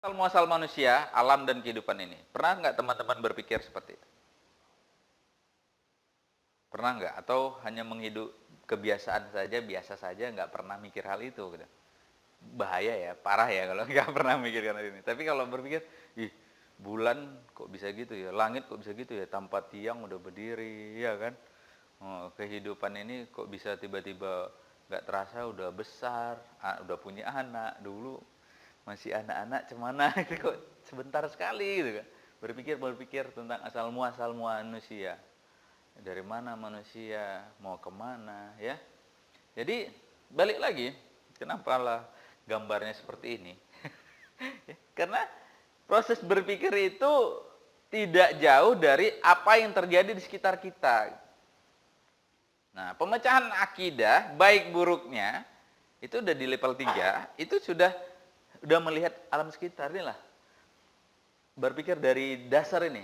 Asal muasal manusia, alam dan kehidupan ini. Pernah nggak teman-teman berpikir seperti itu? Pernah nggak? Atau hanya menghidup kebiasaan saja, biasa saja, nggak pernah mikir hal itu gitu. Bahaya ya, parah ya kalau nggak pernah mikirkan hal ini. Tapi kalau berpikir, ih, bulan kok bisa gitu ya, langit kok bisa gitu ya, tanpa tiang udah berdiri, ya kan? Oh, kehidupan ini kok bisa tiba-tiba nggak terasa udah besar, udah punya anak. Dulu masih anak-anak cemana itu kok sebentar sekali gitu kan. Berpikir tentang asal muasal manusia. Dari mana manusia, mau kemana ya. Jadi balik lagi, kenapa lah gambarnya seperti ini? Karena proses berpikir itu tidak jauh dari apa yang terjadi di sekitar kita. Nah, pemecahan akidah baik buruknya itu udah di level 3, itu sudah melihat alam sekitar inilah. Berpikir dari dasar ini,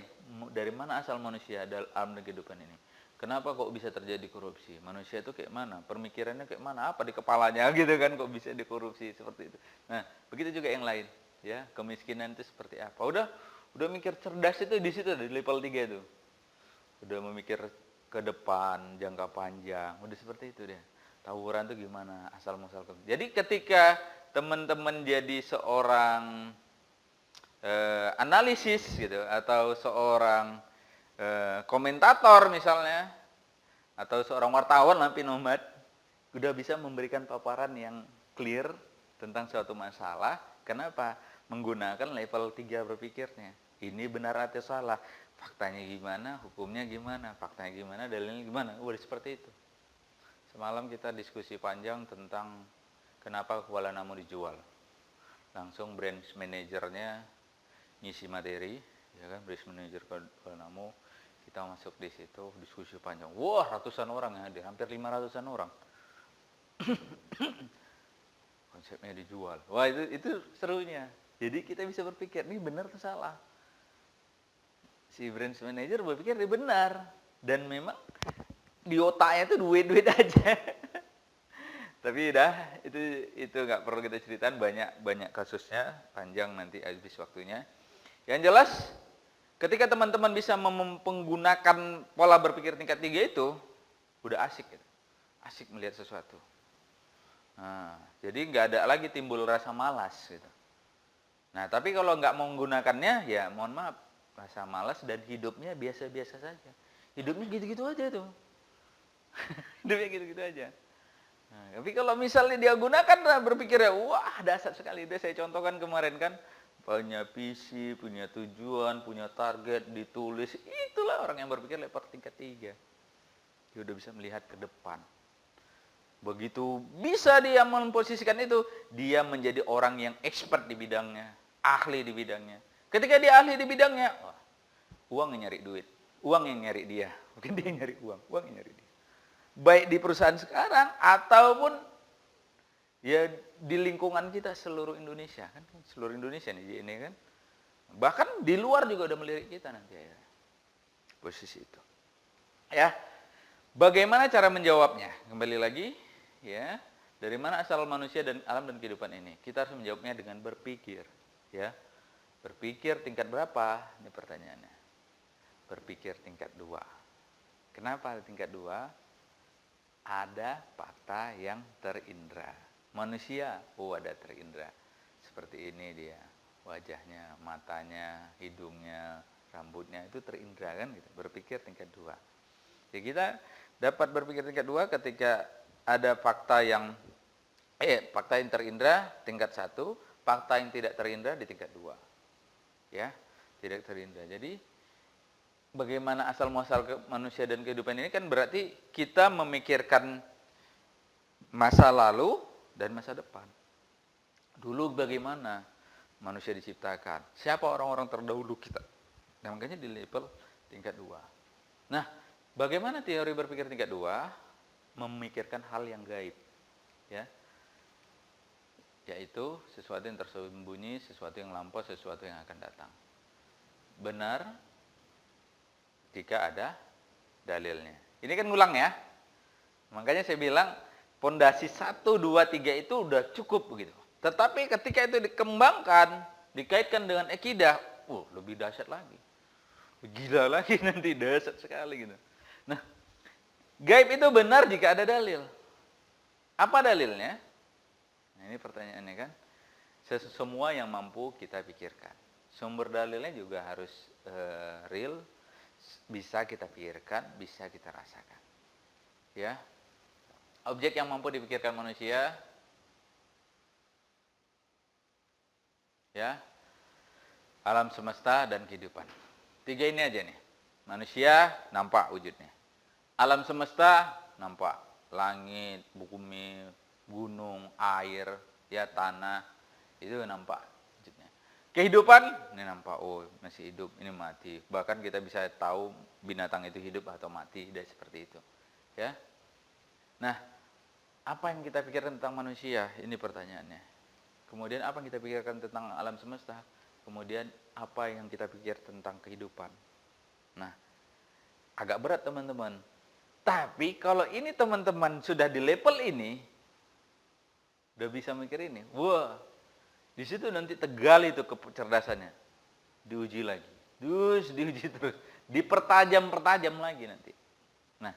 dari mana asal manusia dalam alam dan kehidupan ini. Kenapa kok bisa terjadi korupsi? Manusia itu kayak mana? Permikirannya kayak mana? Apa di kepalanya gitu kan kok bisa dikorupsi seperti itu. Nah, begitu juga yang lain, ya. Kemiskinan itu seperti apa? Udah mikir cerdas itu di situ di level 3 itu. Udah memikir ke depan, jangka panjang, udah seperti itu deh. Tawuran itu gimana? Asal muasal. Jadi ketika teman-teman jadi seorang analisis gitu atau seorang komentator misalnya atau seorang wartawan lampi nomad udah bisa memberikan paparan yang clear tentang suatu masalah. Kenapa? Menggunakan level 3 berpikirnya. Ini benar atau salah? Faktanya gimana? Hukumnya gimana? Faktanya gimana? Dalilnya gimana? Udah seperti itu. Semalam kita diskusi panjang tentang kenapa Kuala Namu dijual. Langsung branch manajernya ngisi materi, ya kan, branch manager Kuala Namu. Kita masuk di situ, diskusi panjang. Wah, ratusan orang yang hadir, hampir 500-an orang. Konsepnya dijual. Wah, itu serunya. Jadi kita bisa berpikir, ini benar atau salah? Si branch manager berpikir ini benar. Dan memang di otaknya itu duit-duit aja. Tapi udah, itu nggak perlu kita ceritain, banyak kasusnya, panjang nanti habis waktunya. Yang jelas, ketika teman-teman bisa menggunakan pola berpikir tingkat 3 itu, udah asik gitu. Asik melihat sesuatu. Nah, jadi nggak ada lagi timbul rasa malas gitu. Nah, tapi kalau nggak menggunakannya, ya mohon maaf, rasa malas dan hidupnya biasa-biasa saja. Hidupnya gitu-gitu aja tuh. Hidupnya gitu-gitu aja. Nah, tapi kalau misalnya dia gunakan berpikirnya, wah dahsyat sekali. Udah saya contohkan kemarin kan, punya visi, punya tujuan, punya target, ditulis. Itulah orang yang berpikir level tingkat 3. Dia udah bisa melihat ke depan. Begitu bisa dia memposisikan itu, dia menjadi orang yang expert di bidangnya, ahli di bidangnya. Ketika dia ahli di bidangnya, uang yang nyari duit, uang yang nyari dia. Mungkin dia yang nyari uang yang nyari dia. Baik di perusahaan sekarang ataupun ya di lingkungan kita seluruh Indonesia kan, seluruh Indonesia nih ini kan. Bahkan di luar juga udah melirik kita nanti ya. Posisi itu. Ya. Bagaimana cara menjawabnya? Kembali lagi ya. Dari mana asal manusia dan alam dan kehidupan ini? Kita harus menjawabnya dengan berpikir, ya. Berpikir tingkat berapa? Ini pertanyaannya. Berpikir tingkat 2. Kenapa tingkat 2? Ada fakta yang terindra. Manusia, ada terindra. Seperti ini dia, wajahnya, matanya, hidungnya, rambutnya itu terindra kan gitu. Berpikir tingkat 2. Jadi kita dapat berpikir tingkat 2 ketika ada fakta yang terindra tingkat 1, fakta yang tidak terindra di tingkat 2. Ya, tidak terindra. Jadi bagaimana asal muasal manusia dan kehidupan ini kan berarti kita memikirkan masa lalu dan masa depan. Dulu bagaimana manusia diciptakan? Siapa orang-orang terdahulu kita? Nah, makanya di level tingkat 2. Nah, bagaimana teori berpikir tingkat 2? Memikirkan hal yang gaib. Ya. Yaitu sesuatu yang tersembunyi, sesuatu yang lampau, sesuatu yang akan datang. Benar jika ada dalilnya. Ini kan ngulang ya. Makanya saya bilang pondasi 1, 2, 3 itu udah cukup begitu. Tetapi ketika itu dikembangkan Dikaitkan dengan akidah, lebih dahsyat lagi. Gila lagi nanti, dahsyat sekali gitu. Nah, gaib itu benar jika ada dalil. Apa dalilnya? Nah, ini pertanyaannya kan. Semua yang mampu kita pikirkan. Sumber dalilnya juga harus real, bisa kita pikirkan, bisa kita rasakan. Ya. Objek yang mampu dipikirkan manusia, ya, alam semesta dan kehidupan. 3 ini aja nih. Manusia nampak wujudnya. Alam semesta nampak. Langit, bumi, gunung, air, ya tanah, itu nampak wujudnya. Kehidupan, ini nampak, masih hidup, ini mati. Bahkan kita bisa tahu binatang itu hidup atau mati, dan seperti itu. Ya. Nah, apa yang kita pikirkan tentang manusia? Ini pertanyaannya. Kemudian apa yang kita pikirkan tentang alam semesta? Kemudian apa yang kita pikir tentang kehidupan? Nah, agak berat teman-teman. Tapi kalau ini teman-teman sudah di level ini, udah bisa mikir ini, di situ nanti tegal itu kecerdasannya. Diuji lagi. Terus diuji terus. Dipertajam-pertajam lagi nanti. Nah,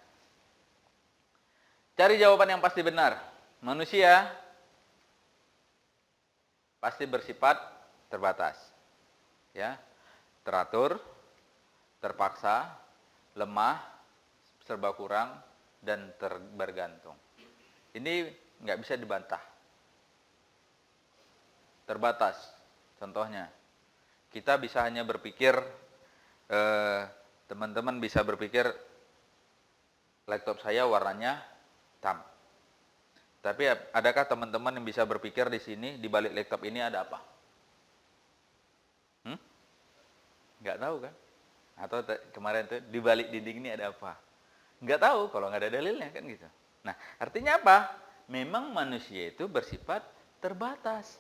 cari jawaban yang pasti benar. Manusia pasti bersifat terbatas. Ya. Teratur, terpaksa, lemah, serba kurang, dan bergantung. Ini nggak bisa dibantah. Terbatas. Contohnya, kita bisa hanya berpikir, teman-teman bisa berpikir, laptop saya warnanya hitam. Tapi adakah teman-teman yang bisa berpikir di sini, di balik laptop ini ada apa? Nggak tahu kan? Atau kemarin tuh di balik dinding ini ada apa? Nggak tahu kalau nggak ada dalilnya kan gitu. Nah, artinya apa? Memang manusia itu bersifat terbatas.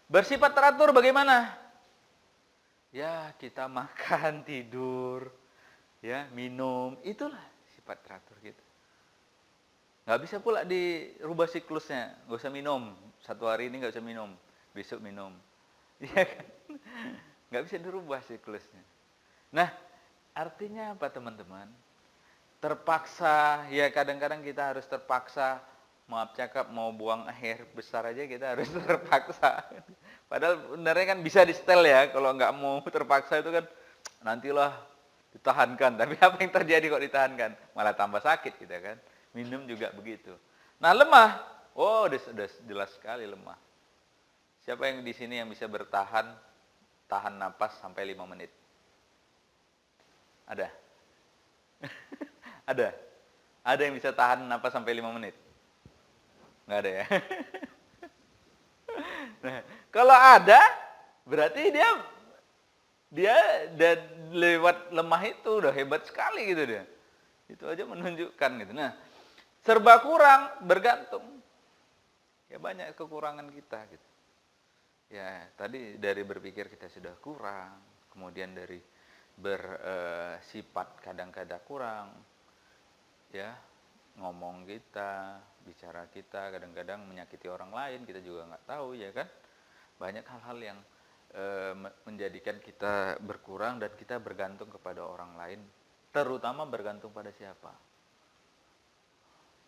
Bersifat teratur bagaimana? Ya, kita makan, tidur, ya, minum, itulah sifat teratur gitu. Nggak bisa pula dirubah siklusnya, nggak usah minum, 1 hari ini nggak usah minum, besok minum. Iya kan? Nggak bisa dirubah siklusnya. Nah, artinya apa teman-teman? Terpaksa, ya kadang-kadang kita harus terpaksa, maaf cakap, mau buang air besar aja kita harus terpaksa. Padahal sebenarnya kan bisa di setel ya, kalau nggak mau terpaksa itu kan nantilah ditahankan. Tapi apa yang terjadi kok ditahankan? Malah tambah sakit gitu kan. Minum juga begitu. Nah, lemah. Udah jelas sekali lemah. Siapa yang di sini yang bisa tahan napas sampai 5 menit? Ada? Ada? Ada yang bisa tahan napas sampai 5 menit? Nggak ada ya? Nah, kalau ada, berarti dia dan lewat lemah itu udah hebat sekali gitu dia. Itu aja menunjukkan gitu. Nah, serba kurang, bergantung. Ya banyak kekurangan kita gitu. Ya, tadi dari berpikir kita sudah kurang, kemudian dari bersifat kadang-kadang kurang, ya, ngomong kita, bicara kita, kadang-kadang menyakiti orang lain, kita juga nggak tahu, ya kan? Banyak hal-hal yang menjadikan kita berkurang dan kita bergantung kepada orang lain, terutama bergantung pada siapa?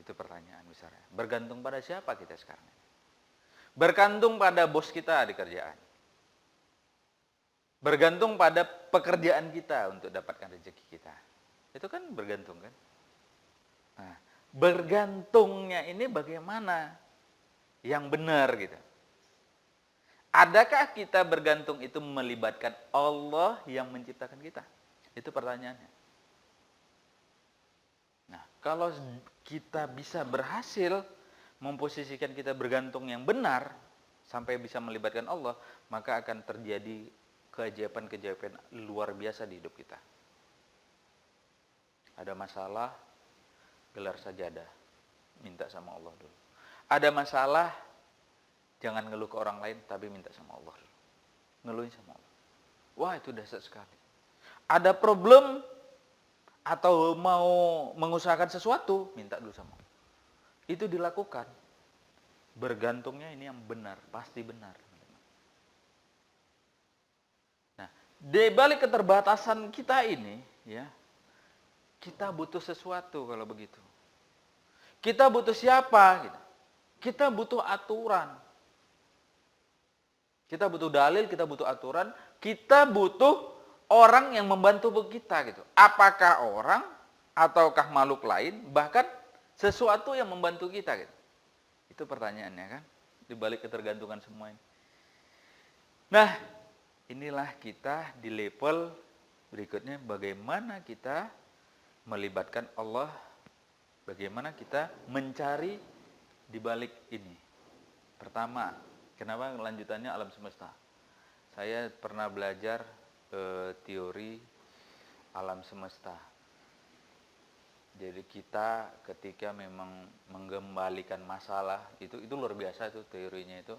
Itu pertanyaan besarnya. Bergantung pada siapa kita sekarang? Bergantung pada bos kita di kerjaan. Bergantung pada pekerjaan kita untuk dapatkan rezeki kita. Itu kan bergantung kan? Nah, bergantungnya ini bagaimana? Yang benar gitu. Adakah kita bergantung itu melibatkan Allah yang menciptakan kita? Itu pertanyaannya. Nah, kalau kita bisa berhasil memposisikan kita bergantung yang benar sampai bisa melibatkan Allah, maka akan terjadi keajaiban-keajaiban luar biasa di hidup kita. Ada masalah, gelar sajadah, minta sama Allah dulu. Ada masalah, jangan ngeluh ke orang lain, tapi minta sama Allah dulu. Ngeluhin sama Allah. Wah, itu dahsyat sekali. Ada problem atau mau mengusahakan sesuatu, minta dulu sama Allah. Itu dilakukan. Bergantungnya ini yang benar, pasti benar. Di balik keterbatasan kita ini, ya, kita butuh sesuatu kalau begitu. Kita butuh siapa? Gitu. Kita butuh aturan. Kita butuh dalil, kita butuh aturan, kita butuh orang yang membantu kita gitu. Apakah orang ataukah makhluk lain, bahkan sesuatu yang membantu kita gitu. Itu pertanyaannya kan, di balik ketergantungan semua ini. Nah, inilah kita di level berikutnya, bagaimana kita melibatkan Allah, bagaimana kita mencari di balik ini. Pertama, kenapa lanjutannya alam semesta? Saya pernah belajar teori alam semesta. Jadi kita ketika memang mengembalikan masalah, itu luar biasa itu teorinya itu.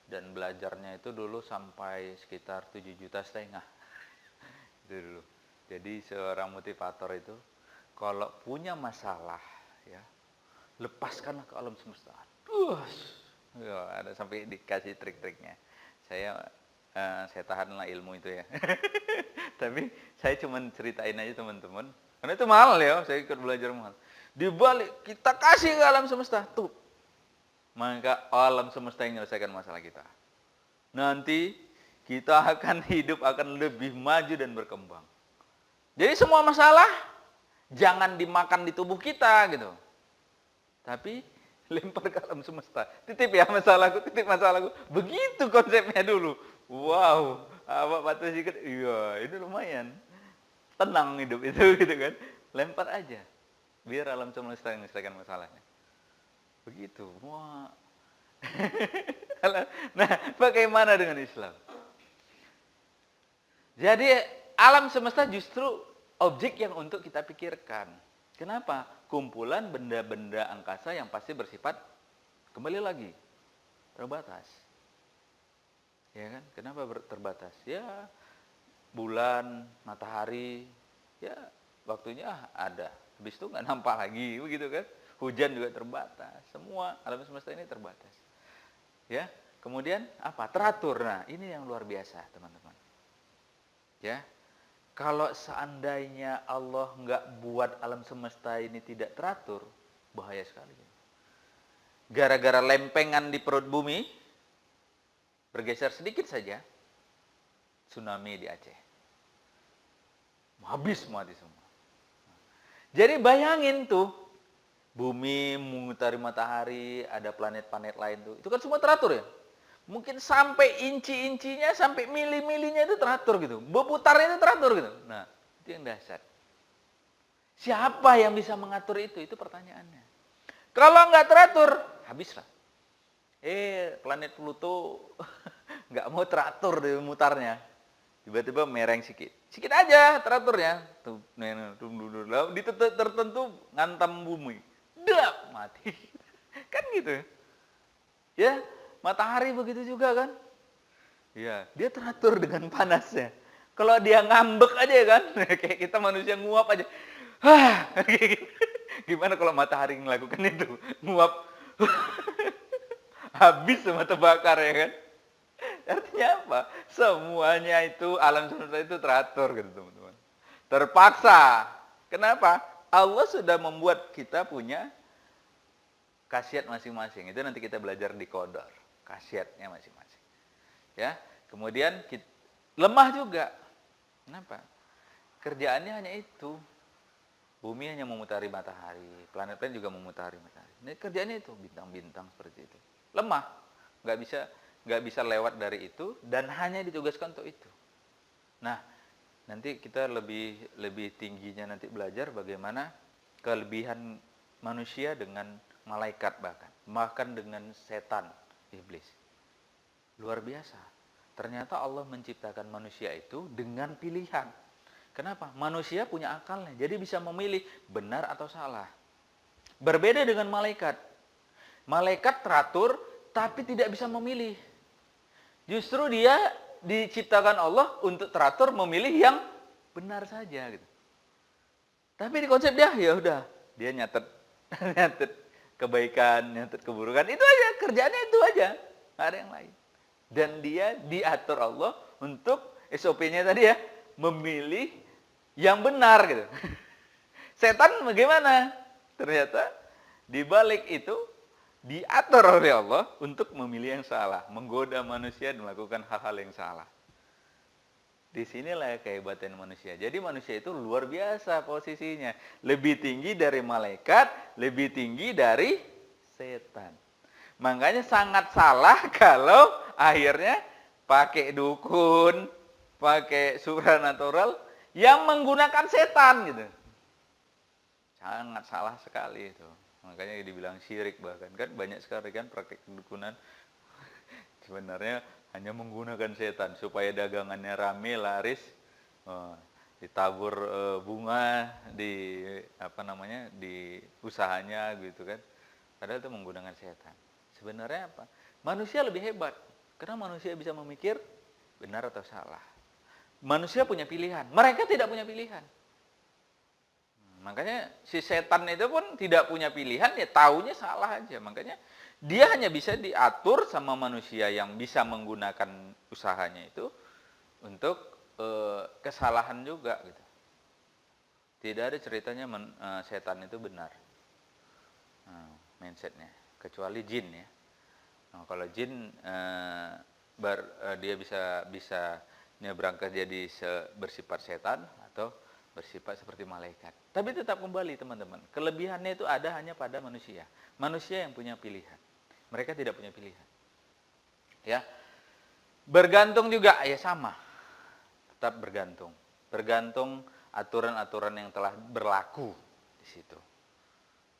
Dan belajarnya itu dulu sampai sekitar 7,5 juta. Itu dulu. Jadi seorang motivator itu kalau punya masalah, ya, lepaskanlah ke alam semesta. Ya, ada sampai dikasih trik-triknya. Saya tahanlah ilmu itu ya. Tapi saya cuma ceritain aja teman-teman. Karena itu mahal ya, saya ikut belajar mahal. Di balik kita kasih ke alam semesta, tuh. Maka alam semesta yang menyelesaikan masalah kita. Nanti kita akan hidup akan lebih maju dan berkembang. Jadi semua masalah jangan dimakan di tubuh kita gitu. Tapi lempar ke alam semesta. Titip ya masalahku, titip masalahku. Begitu konsepnya dulu. Wow, apa batu sikit? Iya, ini lumayan. Tenang hidup itu gitu kan. Lempar aja. Biar alam semesta yang menyelesaikan masalahnya. Begitu. Wah. Nah, bagaimana dengan Islam? Jadi alam semesta justru objek yang untuk kita pikirkan. Kenapa? Kumpulan benda-benda angkasa yang pasti bersifat kembali lagi terbatas. Ya kan? Kenapa terbatas? Ya bulan, matahari, ya waktunya ada. Habis itu nggak nampak lagi, begitu kan? Hujan juga terbatas. Semua alam semesta ini terbatas. Ya, kemudian apa? Teratur. Nah, ini yang luar biasa, teman-teman. Ya, kalau seandainya Allah nggak buat alam semesta ini tidak teratur, bahaya sekali. Gara-gara lempengan di perut bumi, bergeser sedikit saja, tsunami di Aceh. Habis mati semua. Jadi bayangin tuh, bumi mengitari matahari, ada planet-planet lain tuh. Itu kan semua teratur ya. Mungkin sampai inci-incinya, sampai mili-milinya itu teratur gitu. Berputarnya itu teratur gitu. Nah, itu yang dahsyat. Siapa yang bisa mengatur itu? Itu pertanyaannya. Kalau nggak teratur, habislah. Planet Pluto nggak mau teratur di mutarnya. Tiba-tiba mereng sedikit. Sedikit aja teraturnya. Tuh, tertentu ngantam bumi. Dak, mati. Kan gitu. Ya, matahari begitu juga kan. Ya, dia teratur dengan panasnya. Kalau dia ngambek aja kan, kayak kita manusia nguap aja. Gimana kalau matahari melakukan itu? Nguap. Habis semua terbakar ya kan. Artinya apa? Semuanya itu, alam semesta itu teratur gitu teman-teman. Terpaksa. Kenapa? Allah sudah membuat kita punya khasiat masing-masing. Itu nanti kita belajar di Qadar. Khasiatnya masing-masing. Ya. Kemudian lemah juga. Kenapa? Kerjaannya hanya itu. Bumi hanya memutari matahari, planet-planet juga memutari matahari. Ini kerjaannya itu, bintang-bintang seperti itu. Lemah. Nggak bisa lewat dari itu dan hanya ditugaskan untuk itu. Nah, nanti kita lebih tingginya nanti belajar bagaimana kelebihan manusia dengan malaikat bahkan dengan setan, iblis. Luar biasa. Ternyata Allah menciptakan manusia itu dengan pilihan. Kenapa? Manusia punya akalnya, jadi bisa memilih benar atau salah. Berbeda dengan malaikat. Malaikat teratur tapi tidak bisa memilih. Justru dia diciptakan Allah untuk teratur memilih yang benar saja gitu. Tapi di konsep dia ya udah, dia nyatet kebaikan, nyatet keburukan, itu aja kerjaannya itu aja, nggak ada yang lain. Dan dia diatur Allah untuk SOP-nya tadi ya, memilih yang benar gitu. Setan bagaimana? Ternyata di balik itu diatur oleh Allah untuk memilih yang salah, menggoda manusia dan melakukan hal-hal yang salah. Disinilah kehebatan manusia. Jadi manusia itu luar biasa posisinya. Lebih tinggi dari malaikat, lebih tinggi dari setan. Makanya sangat salah kalau akhirnya pakai dukun, pakai supranatural yang menggunakan setan gitu. Sangat salah sekali itu. Makanya dibilang syirik bahkan. Kan banyak sekali kan praktik kedukunan. Sebenarnya hanya menggunakan setan supaya dagangannya rame, laris, ditabur bunga di di usahanya gitu kan. Padahal itu menggunakan setan. Sebenarnya apa? Manusia lebih hebat karena manusia bisa memikir benar atau salah. Manusia punya pilihan, mereka tidak punya pilihan. Makanya si setan itu pun tidak punya pilihan, ya taunya salah aja. Makanya dia hanya bisa diatur sama manusia yang bisa menggunakan usahanya itu untuk kesalahan juga gitu. Tidak ada ceritanya setan itu benar mindsetnya, kecuali jin ya. Nah, kalau jin dia bisa berangkat jadi bersifat setan atau bersifat seperti malaikat. Tapi tetap kembali teman-teman, kelebihannya itu ada hanya pada manusia. Manusia yang punya pilihan. Mereka tidak punya pilihan. Ya. Bergantung juga ya sama. Tetap bergantung. Bergantung aturan-aturan yang telah berlaku di situ.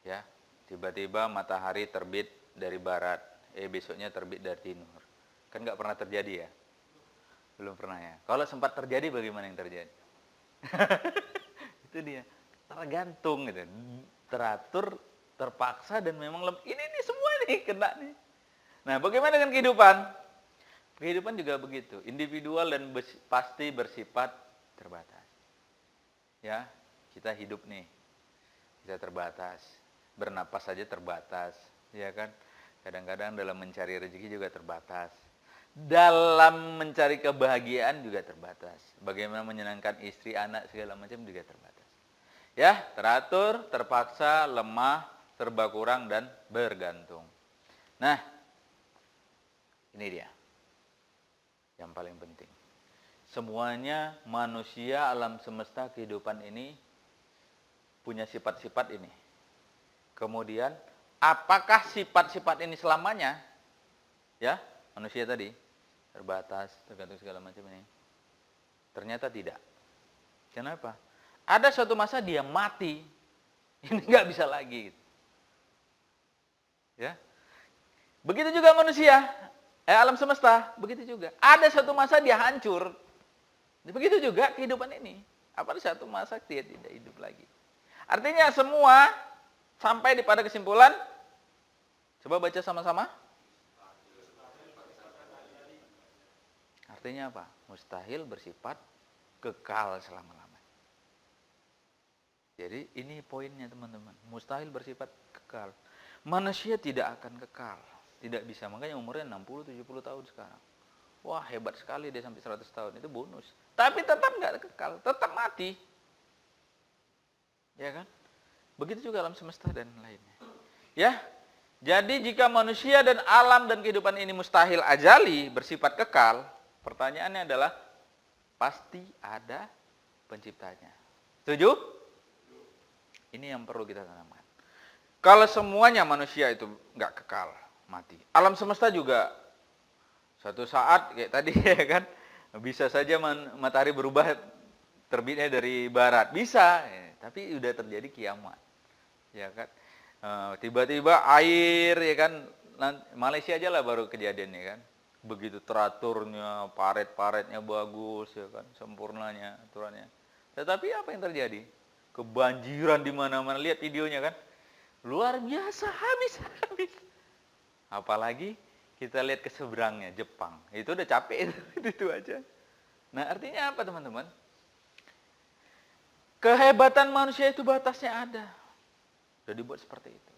Ya. Tiba-tiba matahari terbit dari barat, besoknya terbit dari timur. Kan nggak pernah terjadi ya? Belum pernah ya. Kalau sempat terjadi bagaimana yang terjadi? Itu dia. Tergantung gitu. Teratur, terpaksa dan memang ini semua nih kena nih. Nah, bagaimana dengan kehidupan? Kehidupan juga begitu, individual dan pasti bersifat terbatas. Ya, kita hidup nih. Kita terbatas. Bernapas saja terbatas, ya kan? Kadang-kadang dalam mencari rezeki juga terbatas. Dalam mencari kebahagiaan juga terbatas. Bagaimana menyenangkan istri, anak, segala macam juga terbatas. Ya, teratur, terpaksa, lemah, serba kurang dan bergantung. Nah, ini dia yang paling penting. Semuanya manusia, alam semesta, kehidupan ini punya sifat-sifat ini. Kemudian, apakah sifat-sifat ini selamanya? Ya, manusia tadi terbatas, tergantung segala macam ini. Ternyata tidak. Kenapa? Ada suatu masa dia mati. Ini nggak bisa lagi. Ya. Begitu juga manusia, alam semesta, begitu juga. Ada suatu masa dia hancur. Begitu juga kehidupan ini. Apa satu masa dia tidak hidup lagi. Artinya semua sampai pada kesimpulan, coba baca sama-sama. Artinya apa? Mustahil bersifat kekal selama-lamanya. Jadi ini poinnya teman-teman. Mustahil bersifat kekal. Manusia tidak akan kekal. Tidak bisa. Makanya umurnya 60-70 tahun sekarang. Wah, hebat sekali dia sampai 100 tahun. Itu bonus. Tapi tetap nggak kekal. Tetap mati. Ya kan? Begitu juga alam semesta dan lainnya. Ya. Jadi jika manusia dan alam dan kehidupan ini mustahil ajali, bersifat kekal, pertanyaannya adalah pasti ada penciptanya. Setuju? Ini yang perlu kita tanamkan. Kalau semuanya manusia itu nggak kekal, mati. Alam semesta juga suatu saat kayak tadi ya kan, bisa saja matahari berubah terbitnya dari barat, bisa, ya, tapi udah terjadi kiamat, ya kan. Tiba-tiba air, ya kan, Malaysia aja lah baru kejadian ya kan. Begitu teraturnya, paret-paretnya bagus, ya kan, sempurnanya aturannya. Tetapi apa yang terjadi? Kebanjiran di mana-mana, lihat videonya kan. Luar biasa, habis. Apalagi kita lihat ke seberangnya, Jepang. Itu udah capek itu aja. Nah, artinya apa teman-teman? Kehebatan manusia itu batasnya ada. Sudah dibuat seperti itu.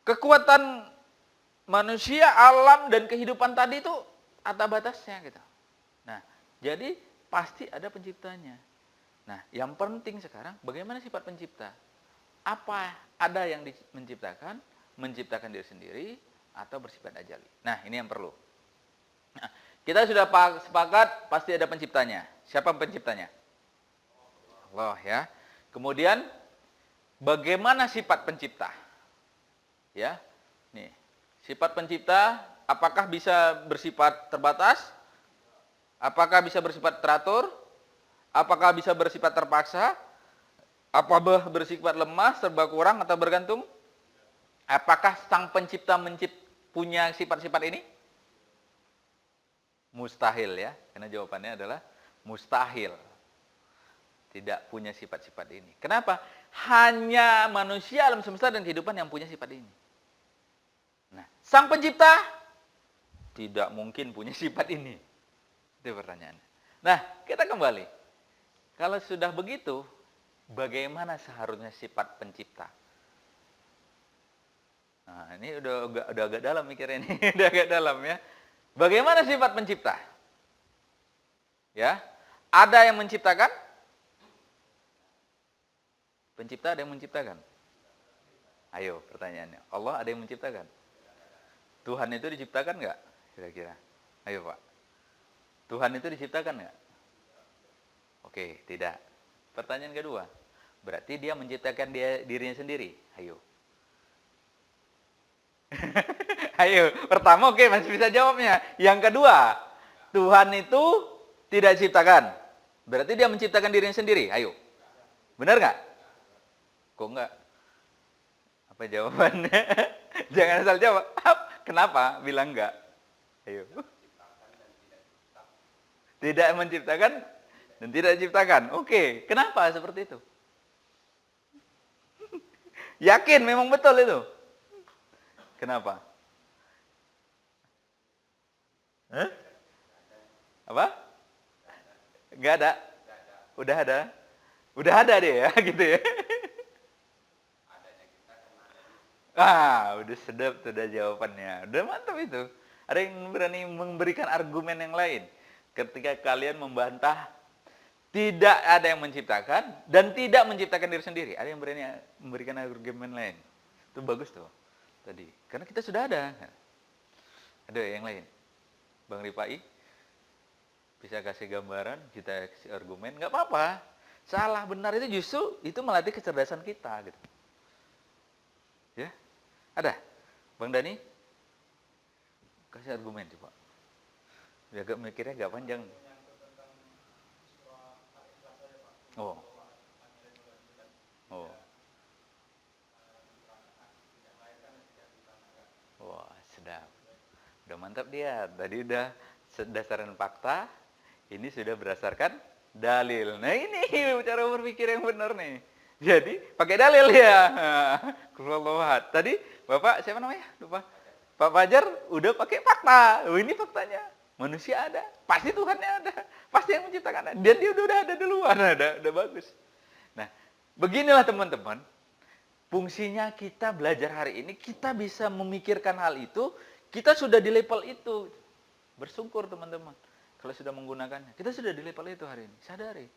Kekuatan manusia, alam, dan kehidupan tadi itu ada batasnya gitu. Nah, Jadi pasti ada penciptanya. Nah, yang penting sekarang bagaimana sifat pencipta? Apa ada yang menciptakan diri sendiri atau bersifat ajali? Nah, ini yang perlu. Nah, kita sudah sepakat pasti ada penciptanya. Siapa penciptanya? Allah ya. Kemudian bagaimana sifat pencipta? Ya. Nih, sifat pencipta apakah bisa bersifat terbatas? Apakah bisa bersifat teratur? Apakah bisa bersifat terpaksa? Apakah bersifat lemah, serba kurang atau bergantung? Apakah sang pencipta punya sifat-sifat ini? Mustahil ya, karena jawabannya adalah mustahil. Tidak punya sifat-sifat ini. Kenapa? Hanya manusia alam semesta dan kehidupan yang punya sifat ini. Nah, sang pencipta tidak mungkin punya sifat ini. Itu pertanyaannya. Nah, kita kembali. Kalau sudah begitu, bagaimana seharusnya sifat pencipta? Nah, ini udah agak dalam mikirnya ini, udah agak dalam ya. Bagaimana sifat pencipta? Ya, ada yang menciptakan? Pencipta ada yang menciptakan? Ayo, pertanyaannya. Allah ada yang menciptakan? Tuhan itu diciptakan nggak? Kira-kira. Ayo Pak. Tuhan itu diciptakan nggak? Oke, tidak. Pertanyaan kedua, berarti dia menciptakan dirinya sendiri. Ayo. Ayo, pertama oke, masih bisa jawabnya. Yang kedua, Tuhan itu tidak diciptakan. Berarti dia menciptakan dirinya sendiri. Ayo. Benar nggak? Kok nggak? Apa jawabannya? Jangan asal jawab. Kenapa bilang nggak? Ayo. Tidak menciptakan dan tidak diciptakan. Oke, kenapa seperti itu? Yakin memang betul itu? Kenapa? Hah? Apa? Enggak ada. Udah ada. Udah ada deh ya, gitu ya. Udah sedap sudah jawabannya. Udah mantap itu. Ada yang berani memberikan argumen yang lain. Ketika kalian membantah tidak ada yang menciptakan dan tidak menciptakan diri sendiri. Ada yang berani memberikan argumen lain. Itu bagus tuh tadi. Karena kita sudah ada. Ada yang lain. Bang Rifai bisa kasih gambaran, kita kasih argumen, nggak apa-apa. Salah benar itu justru itu melatih kecerdasan kita gitu. Ya. Ada? Bang Dani? Kasih argumen coba. Biar agak mikirnya agak panjang. Oh. Oh. Wah, sedap. Udah mantap dia. Tadi udah berdasarkan fakta, ini sudah berdasarkan dalil. Nah, ini cara berpikir yang benar nih. Jadi, pakai dalil ya. Kululawat. Tadi Bapak siapa namanya? Lupa. Pak Fajar udah pakai fakta. Oh, ini faktanya. Manusia ada, pasti Tuhannya ada, pasti yang menciptakan ada. Dan dia udah ada duluan, udah bagus. Nah, beginilah teman-teman, fungsinya kita belajar hari ini, kita bisa memikirkan hal itu, kita sudah di level itu. Bersyukur teman-teman, kalau sudah menggunakannya. Kita sudah di level itu hari ini, sadari.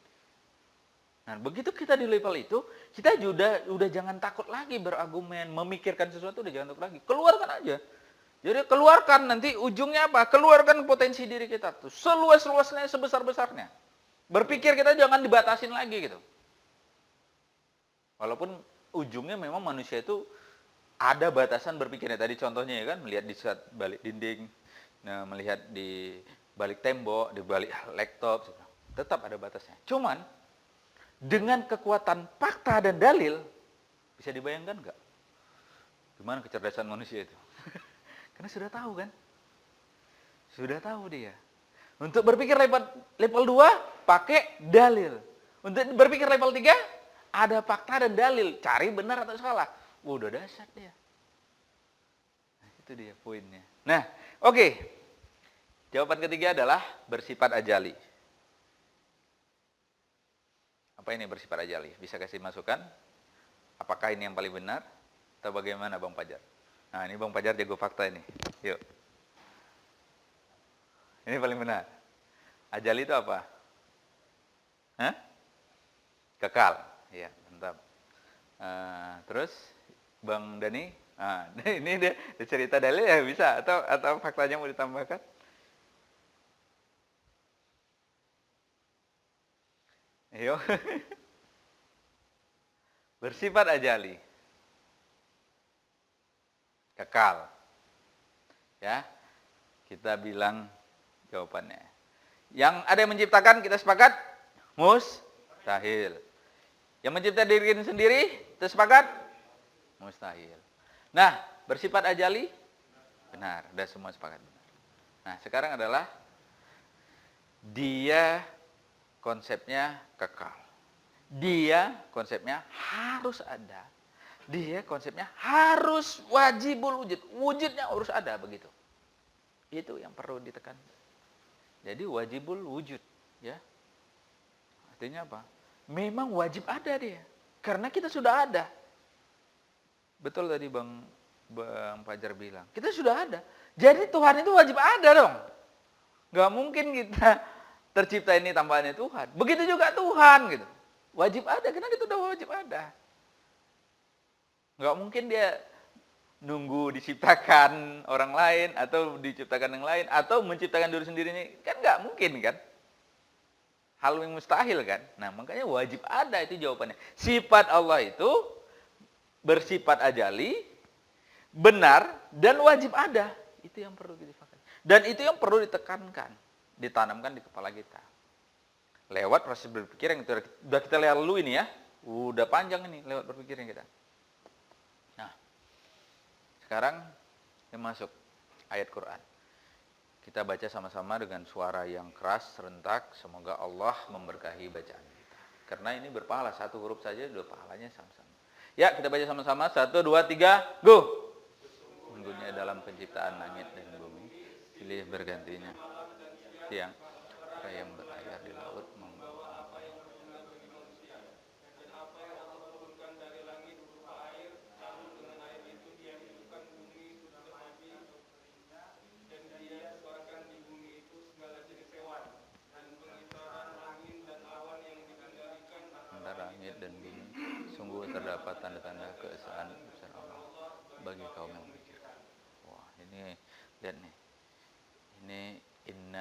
Nah, begitu kita di level itu, kita udah jangan takut lagi berargumen, memikirkan sesuatu, udah jangan takut lagi. Keluarkan aja. Jadi keluarkan nanti ujungnya apa? Keluarkan potensi diri kita tuh. Seluas-luasnya, sebesar-besarnya. Berpikir kita jangan dibatasin lagi gitu. Walaupun ujungnya memang manusia itu ada batasan berpikirnya. Tadi contohnya ya kan, melihat di saat balik dinding, nah, melihat di balik tembok, di balik laptop, tetap ada batasnya. Cuman, dengan kekuatan fakta dan dalil, bisa dibayangkan nggak? Gimana kecerdasan manusia itu? Karena sudah tahu kan? Sudah tahu dia. Untuk berpikir level 2, pakai dalil. Untuk berpikir level 3, ada fakta dan dalil. Cari benar atau salah. Udah dahsyat dia. Nah, itu dia poinnya. Nah, oke. Jawaban ketiga adalah bersifat ajali. Apa ini bersifat ajali? Bisa kasih masukan? Apakah ini yang paling benar? Atau bagaimana Bang Fajar? Nah, ini Bang Fajar jago fakta ini. Yuk. Ini paling benar. Ajali itu apa? Hah? Kekal. Ya, mantap. Terus Bang Dani, ini dia cerita dalil ya bisa atau faktanya mau ditambahkan? Ayo. Bersifat ajali. Kekal. Ya. Kita bilang jawabannya. Yang ada yang menciptakan kita sepakat? Mustahil. Yang mencipta diri sendiri kita sepakat? Mustahil. Nah, bersifat ajali? Benar, udah semua sepakat benar. Nah, sekarang adalah dia konsepnya kekal. Dia konsepnya harus ada. Dia konsepnya harus wajibul wujud. Wujudnya harus ada begitu. Itu yang perlu ditekan. Jadi wajibul wujud, ya. Artinya apa? Memang wajib ada dia. Karena kita sudah ada. Betul tadi Bang Fajar bilang. Kita sudah ada. Jadi Tuhan itu wajib ada dong. Gak mungkin kita tercipta ini tanpa adanya Tuhan. Begitu juga Tuhan gitu. Wajib ada karena kita sudah wajib ada. Gak mungkin dia nunggu diciptakan orang lain atau diciptakan yang lain atau menciptakan diri sendirinya. Kan gak mungkin kan. Hal yang mustahil kan. Nah makanya wajib ada itu jawabannya. Sifat Allah itu bersifat ajali, benar, dan wajib ada. Itu yang perlu difahamkan. Dan itu yang perlu ditekankan, ditanamkan di kepala kita. Lewat proses berpikir yang sudah kita lalui ini ya. Udah panjang ini lewat berpikir yang kita. Nah, sekarang kita masuk ayat Quran. Kita baca sama-sama dengan suara yang keras, serentak. Semoga Allah memberkahi bacaan kita. Karena ini berpahala, satu huruf saja udah pahalanya sama-sama. Ya, kita baca sama-sama. 1, 2, 3, go! Sungguhnya dalam penciptaan langit dan bumi, silih bergantinya siang, yang berlayar di laut membawa apa yang antara langit dan bumi. Sungguh terdapat tanda-tanda keesaan besar Allah bagi kaum yang memikirkan. Wah, ini lihat nih.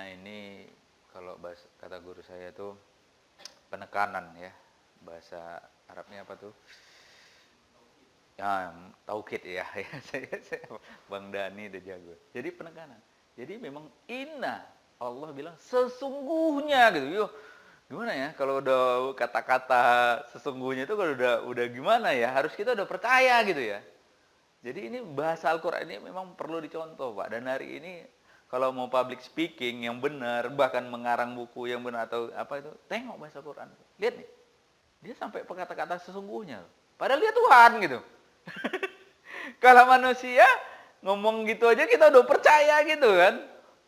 Ini kalau bahasa kata guru saya itu penekanan ya. Bahasa Arabnya apa tuh? Ya, taukid ya. saya Bang Dani udah jago. Jadi penekanan. Jadi memang inna, Allah bilang sesungguhnya gitu. Yo, gimana ya kalau udah kata-kata sesungguhnya itu kalau udah gimana ya? Harus kita udah percaya gitu ya. Jadi ini bahasa Al-Qur'an ini memang perlu dicontoh, Pak. Dan hari ini kalau mau public speaking yang benar, bahkan mengarang buku yang benar atau apa itu, tengok bahasa Al-Qur'an. Lihat nih. Dia sampai kata-kata sesungguhnya. Padahal dia Tuhan gitu. Kalau manusia ngomong gitu aja kita udah percaya gitu kan.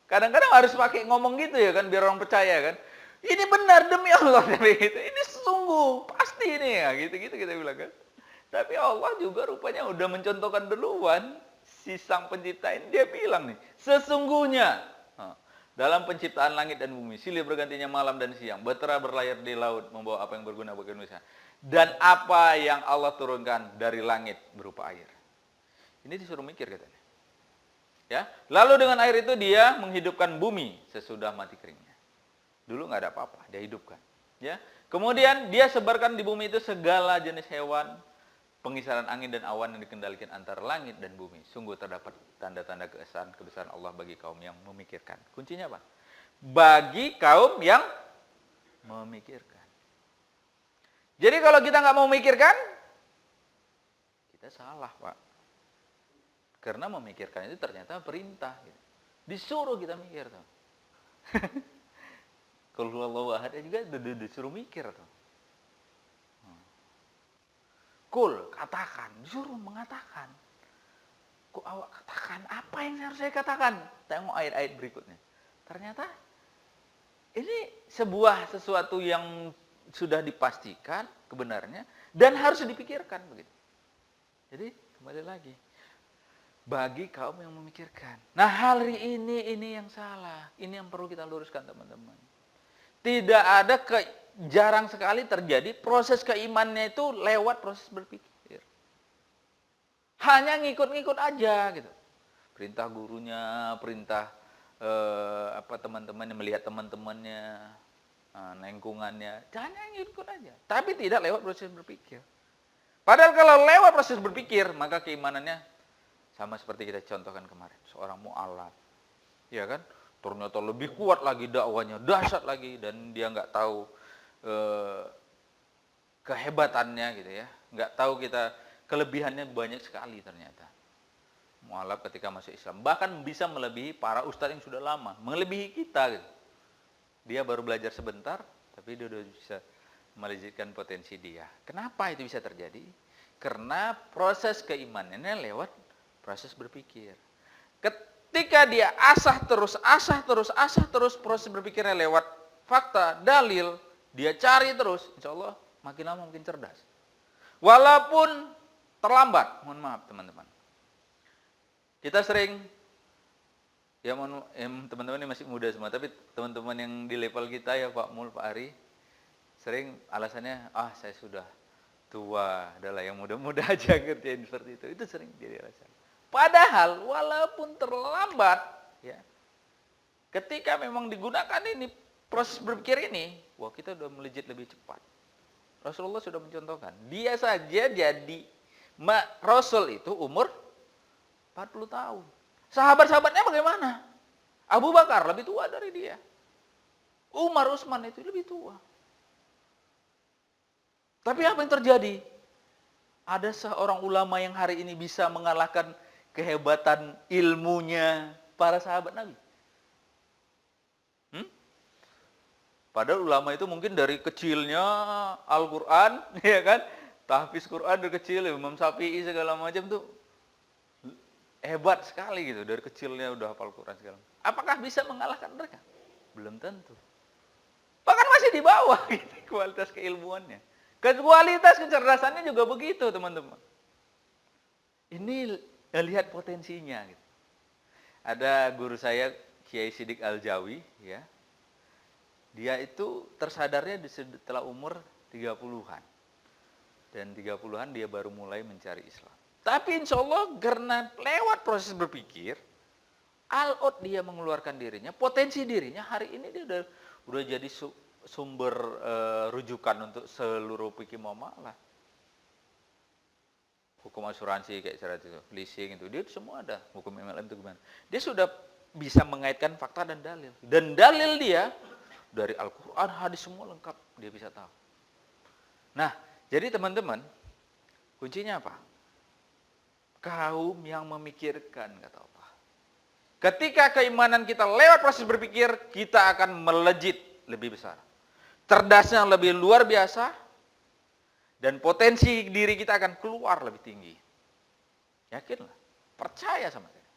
Kadang-kadang harus pakai ngomong gitu ya kan biar orang percaya kan. Ini benar demi Allah gitu. Ini sungguh pasti ini ya gitu-gitu kita bilang kan. Tapi Allah juga rupanya udah mencontohkan duluan si sang pencipta ini dia bilang nih, sesungguhnya dalam penciptaan langit dan bumi, silih bergantinya malam dan siang, betera berlayar di laut, membawa apa yang berguna bagi manusia. Dan apa yang Allah turunkan dari langit berupa air. Ini disuruh mikir katanya. Ya, lalu dengan air itu dia menghidupkan bumi sesudah mati keringnya. Dulu nggak ada apa-apa, dia hidupkan. Ya, kemudian dia sebarkan di bumi itu segala jenis hewan, pengisaran angin dan awan yang dikendalikan antara langit dan bumi. Sungguh terdapat tanda-tanda keesaan kebesaran Allah bagi kaum yang memikirkan. Kuncinya apa? Bagi kaum yang memikirkan. Jadi kalau kita nggak mau memikirkan, kita salah, Pak. Karena memikirkan itu ternyata perintah. Gitu. Disuruh kita mikir tuh. Kalau Allah ahad juga disuruh mikir tuh. Kul, katakan, disuruh mengatakan. Kok awak katakan, apa yang harus saya katakan? Tengok ayat-ayat berikutnya. Ternyata ini sesuatu yang sudah dipastikan kebenarnya dan harus dipikirkan begitu. Jadi kembali lagi, bagi kaum yang memikirkan. Nah hari ini yang salah, ini yang perlu kita luruskan teman-teman. Tidak ada jarang sekali terjadi proses keimanannya itu lewat proses berpikir. Hanya ngikut-ngikut aja gitu. Perintah gurunya, perintah teman-temannya, melihat teman-temannya, lingkungannya, hanya ngikut aja. Tapi tidak lewat proses berpikir. Padahal kalau lewat proses berpikir, maka keimanannya sama seperti kita contohkan kemarin, seorang mu'alaf. Ya kan? Ternyata lebih kuat lagi dakwanya, dahsyat lagi, dan dia nggak tahu kehebatannya gitu ya. Nggak tahu kita kelebihannya banyak sekali ternyata. Mu'alaf ketika masuk Islam bahkan bisa melebihi para ustadz yang sudah lama, melebihi kita gitu. Dia baru belajar sebentar, tapi dia udah bisa melejitkan potensi dia. Kenapa itu bisa terjadi? Karena proses keimanannya lewat proses berpikir. Ketika dia asah terus, proses berpikirnya lewat fakta, dalil, dia cari terus, insya Allah makin lama makin cerdas. Walaupun terlambat, mohon maaf teman-teman. Kita sering, ya teman-teman ini masih muda semua, tapi teman-teman yang di level kita ya Pak Mul, Pak Ari, sering alasannya, saya sudah tua, adalah yang muda-muda aja ngerjain seperti itu. Itu sering jadi alasan. Padahal walaupun terlambat, ya, ketika memang digunakan ini proses berpikir ini, wah kita udah melejit lebih cepat. Rasulullah sudah mencontohkan. Dia saja jadi Rasul itu umur 40 tahun. Sahabat-sahabatnya bagaimana? Abu Bakar lebih tua dari dia. Umar, Utsman itu lebih tua. Tapi apa yang terjadi? Ada seorang ulama yang hari ini bisa mengalahkan kehebatan ilmunya para sahabat Nabi. Padahal ulama itu mungkin dari kecilnya Al-Quran, ya kan? Tahfiz Quran dari kecil, Imam Syafi'i segala macam tuh hebat sekali gitu. Dari kecilnya udah hafal Quran segala macam. Apakah bisa mengalahkan mereka? Belum tentu. Bahkan masih di bawah gitu, kualitas keilmuannya. Kualitas kecerdasannya juga begitu, teman-teman. Ini lihat potensinya gitu. Ada guru saya Kiai Sidik Al-Jawi, ya. Dia itu tersadarnya setelah umur 30-an. Dan 30-an dia baru mulai mencari Islam. Tapi insya Allah karena lewat proses berpikir, all-out dia mengeluarkan dirinya, potensi dirinya, hari ini dia udah jadi sumber rujukan untuk seluruh fikih muamalah. Hukum asuransi kayak syarat itu, leasing itu, dia semua ada. Hukum MLM itu gimana? Dia sudah bisa mengaitkan fakta dan dalil. Dan dalil dia dari Al-Quran, hadis semua lengkap, dia bisa tahu. Nah, jadi teman-teman, kuncinya apa? Kaum yang memikirkan, kata Allah. Ketika keimanan kita lewat proses berpikir, kita akan melejit lebih besar. Cerdasnya lebih luar biasa, dan potensi diri kita akan keluar lebih tinggi. Yakinlah, percaya sama saya.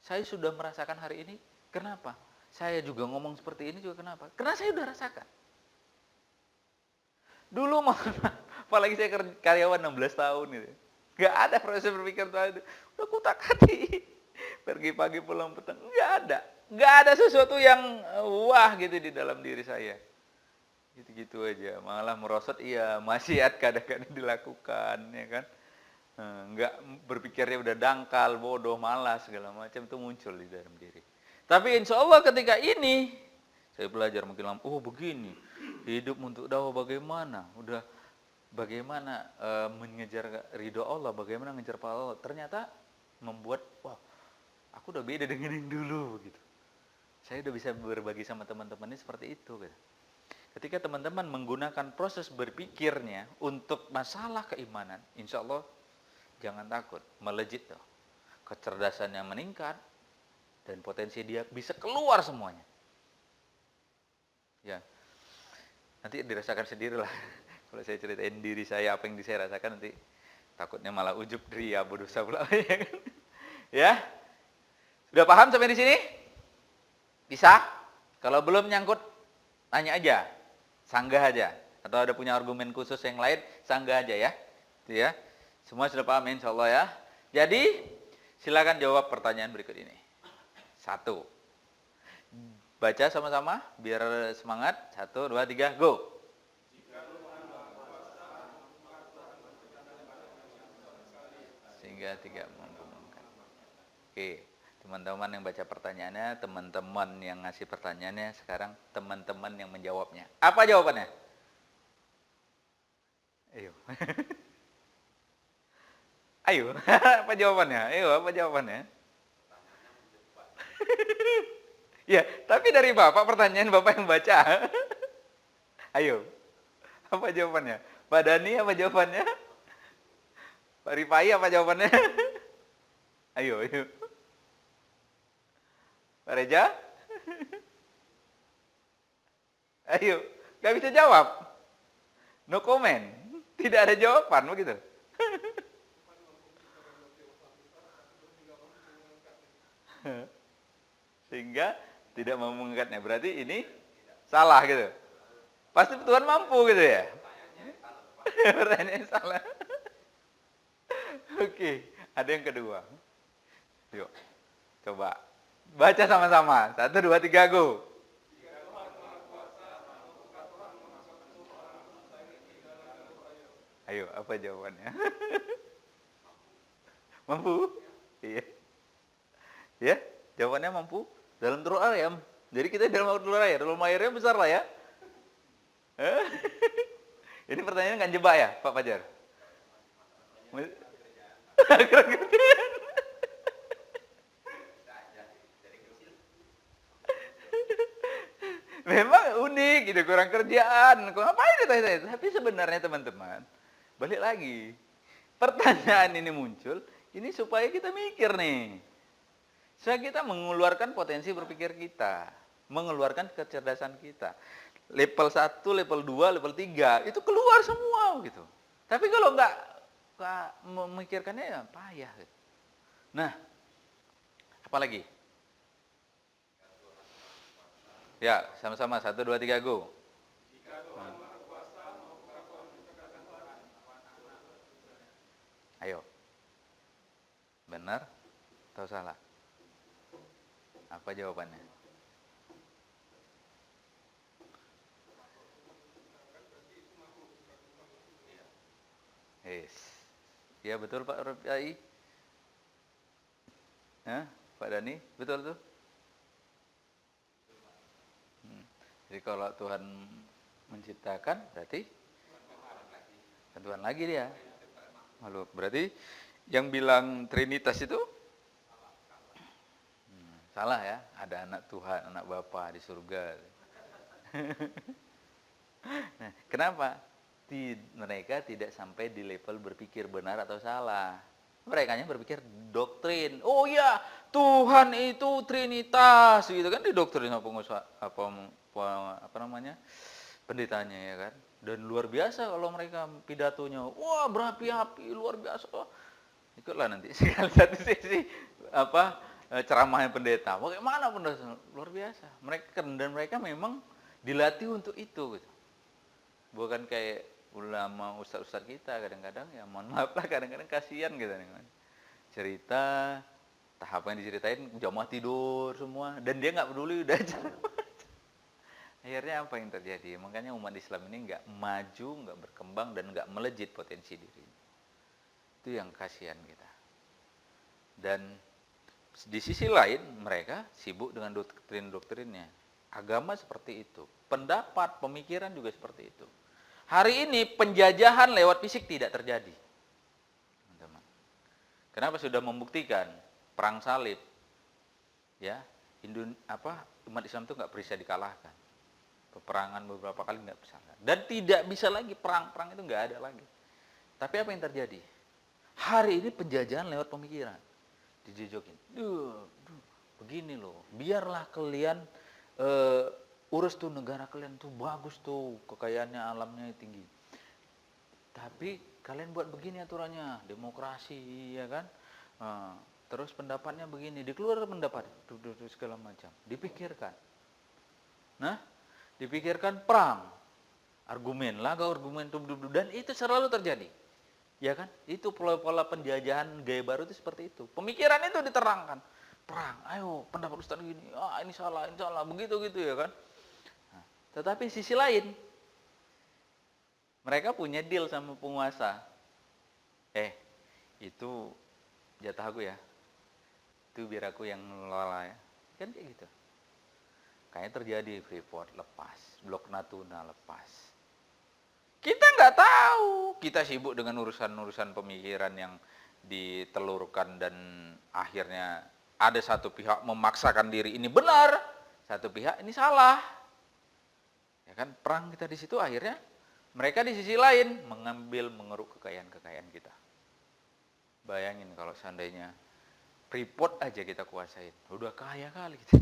Saya sudah merasakan hari ini, kenapa? Saya juga ngomong seperti ini juga kenapa? Karena saya udah rasakan. Dulu apalagi saya karyawan 16 tahun gitu. Gak ada proses berpikir itu. Udah kutak-atik. Pergi pagi pulang petang. Gak ada sesuatu yang wah gitu di dalam diri saya. Gitu-gitu aja. Malah merosot iya, maksiat kadang-kadang dilakukan, ya kan. Nggak berpikirnya udah dangkal, bodoh, malas segala macam itu muncul di dalam diri. Tapi insya Allah ketika ini saya belajar makin lama, begini hidup untuk dakwah bagaimana, udah bagaimana mengejar ridho Allah, bagaimana mengejar pahala Allah, ternyata membuat aku udah beda dengan yang dulu gitu. Saya udah bisa berbagi sama teman-teman ini seperti itu gitu. Ketika teman-teman menggunakan proses berpikirnya untuk masalah keimanan, insya Allah jangan takut, melejit tuh. Kecerdasannya meningkat, dan potensi dia bisa keluar semuanya. Ya, nanti dirasakan sendiri lah. Kalau saya ceritain diri saya, apa yang saya rasakan, nanti takutnya malah ujub ria berdosa pula. Ya, sudah paham sampai di sini? Bisa? Kalau belum nyangkut, tanya aja, sanggah aja. Atau ada punya argumen khusus yang lain, sanggah aja ya. Itu ya. Semua sudah paham insya Allah ya. Jadi, silakan jawab pertanyaan berikut ini. 1. Baca sama-sama biar semangat. 1, 2, 3, go. Sehingga tidak mampu mengangkat. Oke, teman-teman yang baca pertanyaannya, teman-teman yang ngasih pertanyaannya, sekarang teman-teman yang menjawabnya. Apa jawabannya? Ayo. Ayo, apa jawabannya? Ayo, apa jawabannya? Ya, tapi dari Bapak pertanyaan Bapak yang baca. Ayo, apa jawabannya? Pak Dani apa jawabannya? Pak Rifai apa jawabannya? Ayo, ayo. Pak Reja? Ayo, gak bisa jawab. No comment. Tidak ada jawaban begitu. Sehingga tidak mau mengangkatnya. Berarti ini salah gitu. Pasti Tuhan mampu gitu ya. Pertanyaan salah. Oke, ada yang kedua. Yuk, coba. Baca sama-sama. 1, 2, 3, go. Ayo, apa jawabannya? Mampu? Iya. Ya, jawabannya mampu. Dalam telur ayam. Jadi kita dalam telur ayam. Dalam airnya besar lah ya. Ini pertanyaan kan jebak ya, Pak Fajar? Memang unik gitu, kurang kerjaan. Ngapain ditanya-tanya? Tapi sebenarnya teman-teman, balik lagi. Pertanyaan ini muncul, ini supaya kita mikir nih. Supaya kita mengeluarkan potensi berpikir kita, mengeluarkan kecerdasan kita. Level 1, level 2, level 3, itu keluar semua gitu. Tapi kalau nggak memikirkannya ya payah gitu. Nah, apalagi? Ya, sama-sama. 1, 2, 3, go. Ayo. Benar atau salah? Apa jawabannya? Yes. Ya betul Pak Rufai. Pak Dani, betul tuh? Jadi kalau Tuhan menciptakan, berarti Tuhan lagi dia. Makhluk. Berarti yang bilang Trinitas itu salah ya. Ada anak Tuhan, anak Bapa di surga. Nah, kenapa? Mereka tidak sampai di level berpikir benar atau salah. Mereka hanya berpikir doktrin. Oh iya, Tuhan itu Trinitas, gitu kan di doktrin apa namanya? Pendetanya ya kan. Dan luar biasa kalau mereka pidatonya, wah berapi-api, luar biasa. Ikutlah nanti sekali satu sesi ceramahnya pendeta. Bagaimana pendeta? Luar biasa. Mereka memang dilatih untuk itu gitu. Bukan kayak ulama ustaz-ustaz kita kadang-kadang ya mohon maaf lah kadang-kadang kasihan gitu cerita tahap yang diceritain jamaah tidur semua dan dia nggak peduli udah akhirnya apa yang terjadi? Makanya umat Islam ini nggak maju, nggak berkembang dan nggak melejit potensi diri. Itu yang kasihan kita. Dan di sisi lain mereka sibuk dengan doktrin-doktrinnya. Agama seperti itu, pendapat, pemikiran juga seperti itu. Hari ini penjajahan lewat fisik tidak terjadi. Teman-teman. Kenapa sudah membuktikan perang salib? Ya, umat Islam itu nggak bisa dikalahkan. Peperangan beberapa kali nggak bisa. Dan tidak bisa lagi perang itu nggak ada lagi. Tapi apa yang terjadi? Hari ini penjajahan lewat pemikiran. Dijojokin. Begini loh. Biarlah kalian urus tuh negara kalian tuh bagus tuh, kekayaannya alamnya tinggi. Tapi kalian buat begini aturannya, demokrasi ya kan. Terus pendapatnya begini, dikeluarkan pendapat segala macam, dipikirkan. Nah, dipikirkan perang. Argumen dan itu selalu terjadi. Ya kan? Itu pola penjajahan gaya baru itu seperti itu. Pemikiran itu diterangkan. perang. Ayo, pendapat Ustaz gini. Ini salah, begitu gitu ya kan. Nah, tetapi sisi lain, mereka punya deal sama penguasa. Itu jatah aku ya. Itu biar aku yang ngelola ya. Kan kayak gitu. Kayaknya terjadi Freeport lepas, Blok Natuna lepas. Kita nggak tahu. Kita sibuk dengan urusan-urusan pemikiran yang ditelurkan dan akhirnya ada satu pihak memaksakan diri ini benar, satu pihak ini salah. Ya kan, perang kita di situ akhirnya mereka di sisi lain mengeruk kekayaan kita. Bayangin kalau seandainya Freeport aja kita kuasain, udah kaya kali kita.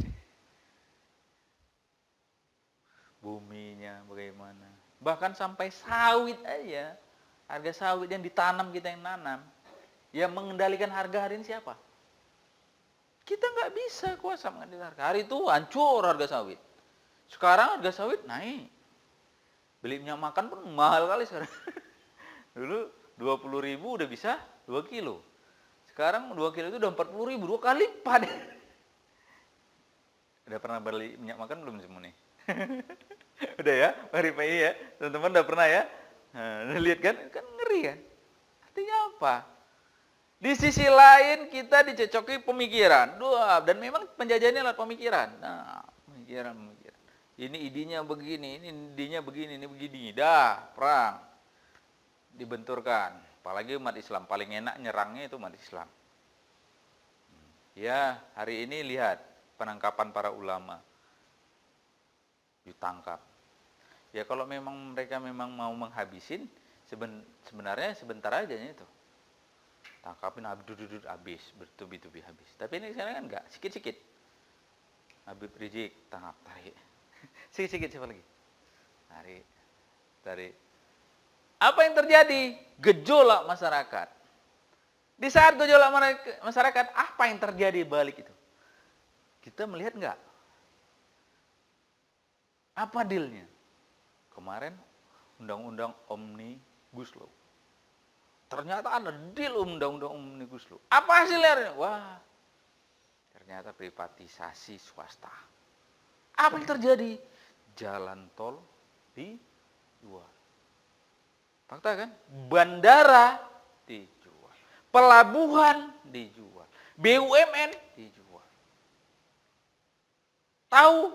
Buminya bagaimana? Bahkan sampai sawit aja, harga sawit yang ditanam kita yang nanam, yang mengendalikan harga hari ini siapa? Kita nggak bisa kuasa mengendalikan harga. Hari itu hancur harga sawit. Sekarang harga sawit naik. Beli minyak makan pun mahal kali sekarang. Dulu 20.000 udah bisa 2 kilo. Sekarang 2 kilo itu udah 40.000, 2 kali lipat. Udah pernah beli minyak makan belum semua nih? Udah ya, Mari Pak ya, teman-teman udah pernah ya? Nah, lihat kan ngeri kan? Artinya apa? Di sisi lain kita dicocoki pemikiran, dan memang penjajahannya lewat pemikiran. Nah, pemikiran. Ini idenya begini, ini idenya begini, ini begini. Dah, perang. Dibenturkan. Apalagi umat Islam, paling enak nyerangnya itu umat Islam. Ya, hari ini lihat penangkapan para ulama. Ditangkap. Ya kalau memang mereka memang mau menghabisin, sebenarnya sebentar aja itu. Tangkapin habis, bertubi-tubi habis. Tapi ini sekarang kan enggak, sikit-sikit. Habib Rizik tangkap, tarik. Sikit-sikit siapa lagi? Tarik. Apa yang terjadi? Gejolak masyarakat. Di saat gejolak masyarakat, apa yang terjadi balik itu? Kita melihat enggak? Apa dealnya? Kemarin undang-undang Omnibus Law. Ternyata ada deal undang-undang Omnibus Law. Apa hasilnya? Wah, ternyata privatisasi swasta. Apa yang terjadi? Jalan tol dijual. Fakta kan? Bandara dijual. Pelabuhan dijual. BUMN dijual. Tahu?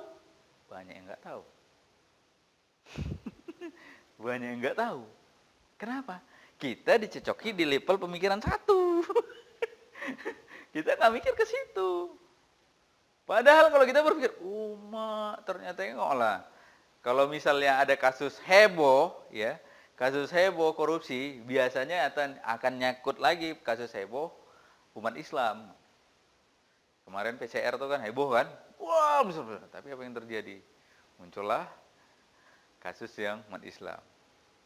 Banyak yang nggak tahu. Banyak yang nggak tahu. Kenapa? Kita dicocoki di level pemikiran satu. Kita nggak mikir ke situ. Padahal kalau kita berpikir, ternyata enggak lah. Kalau misalnya ada kasus heboh, ya, kasus heboh korupsi, biasanya akan nyangkut lagi kasus heboh umat Islam. Kemarin PCR tuh kan heboh kan? Wah, besar-besar. Tapi apa yang terjadi? Muncullah kasus yang umat Islam.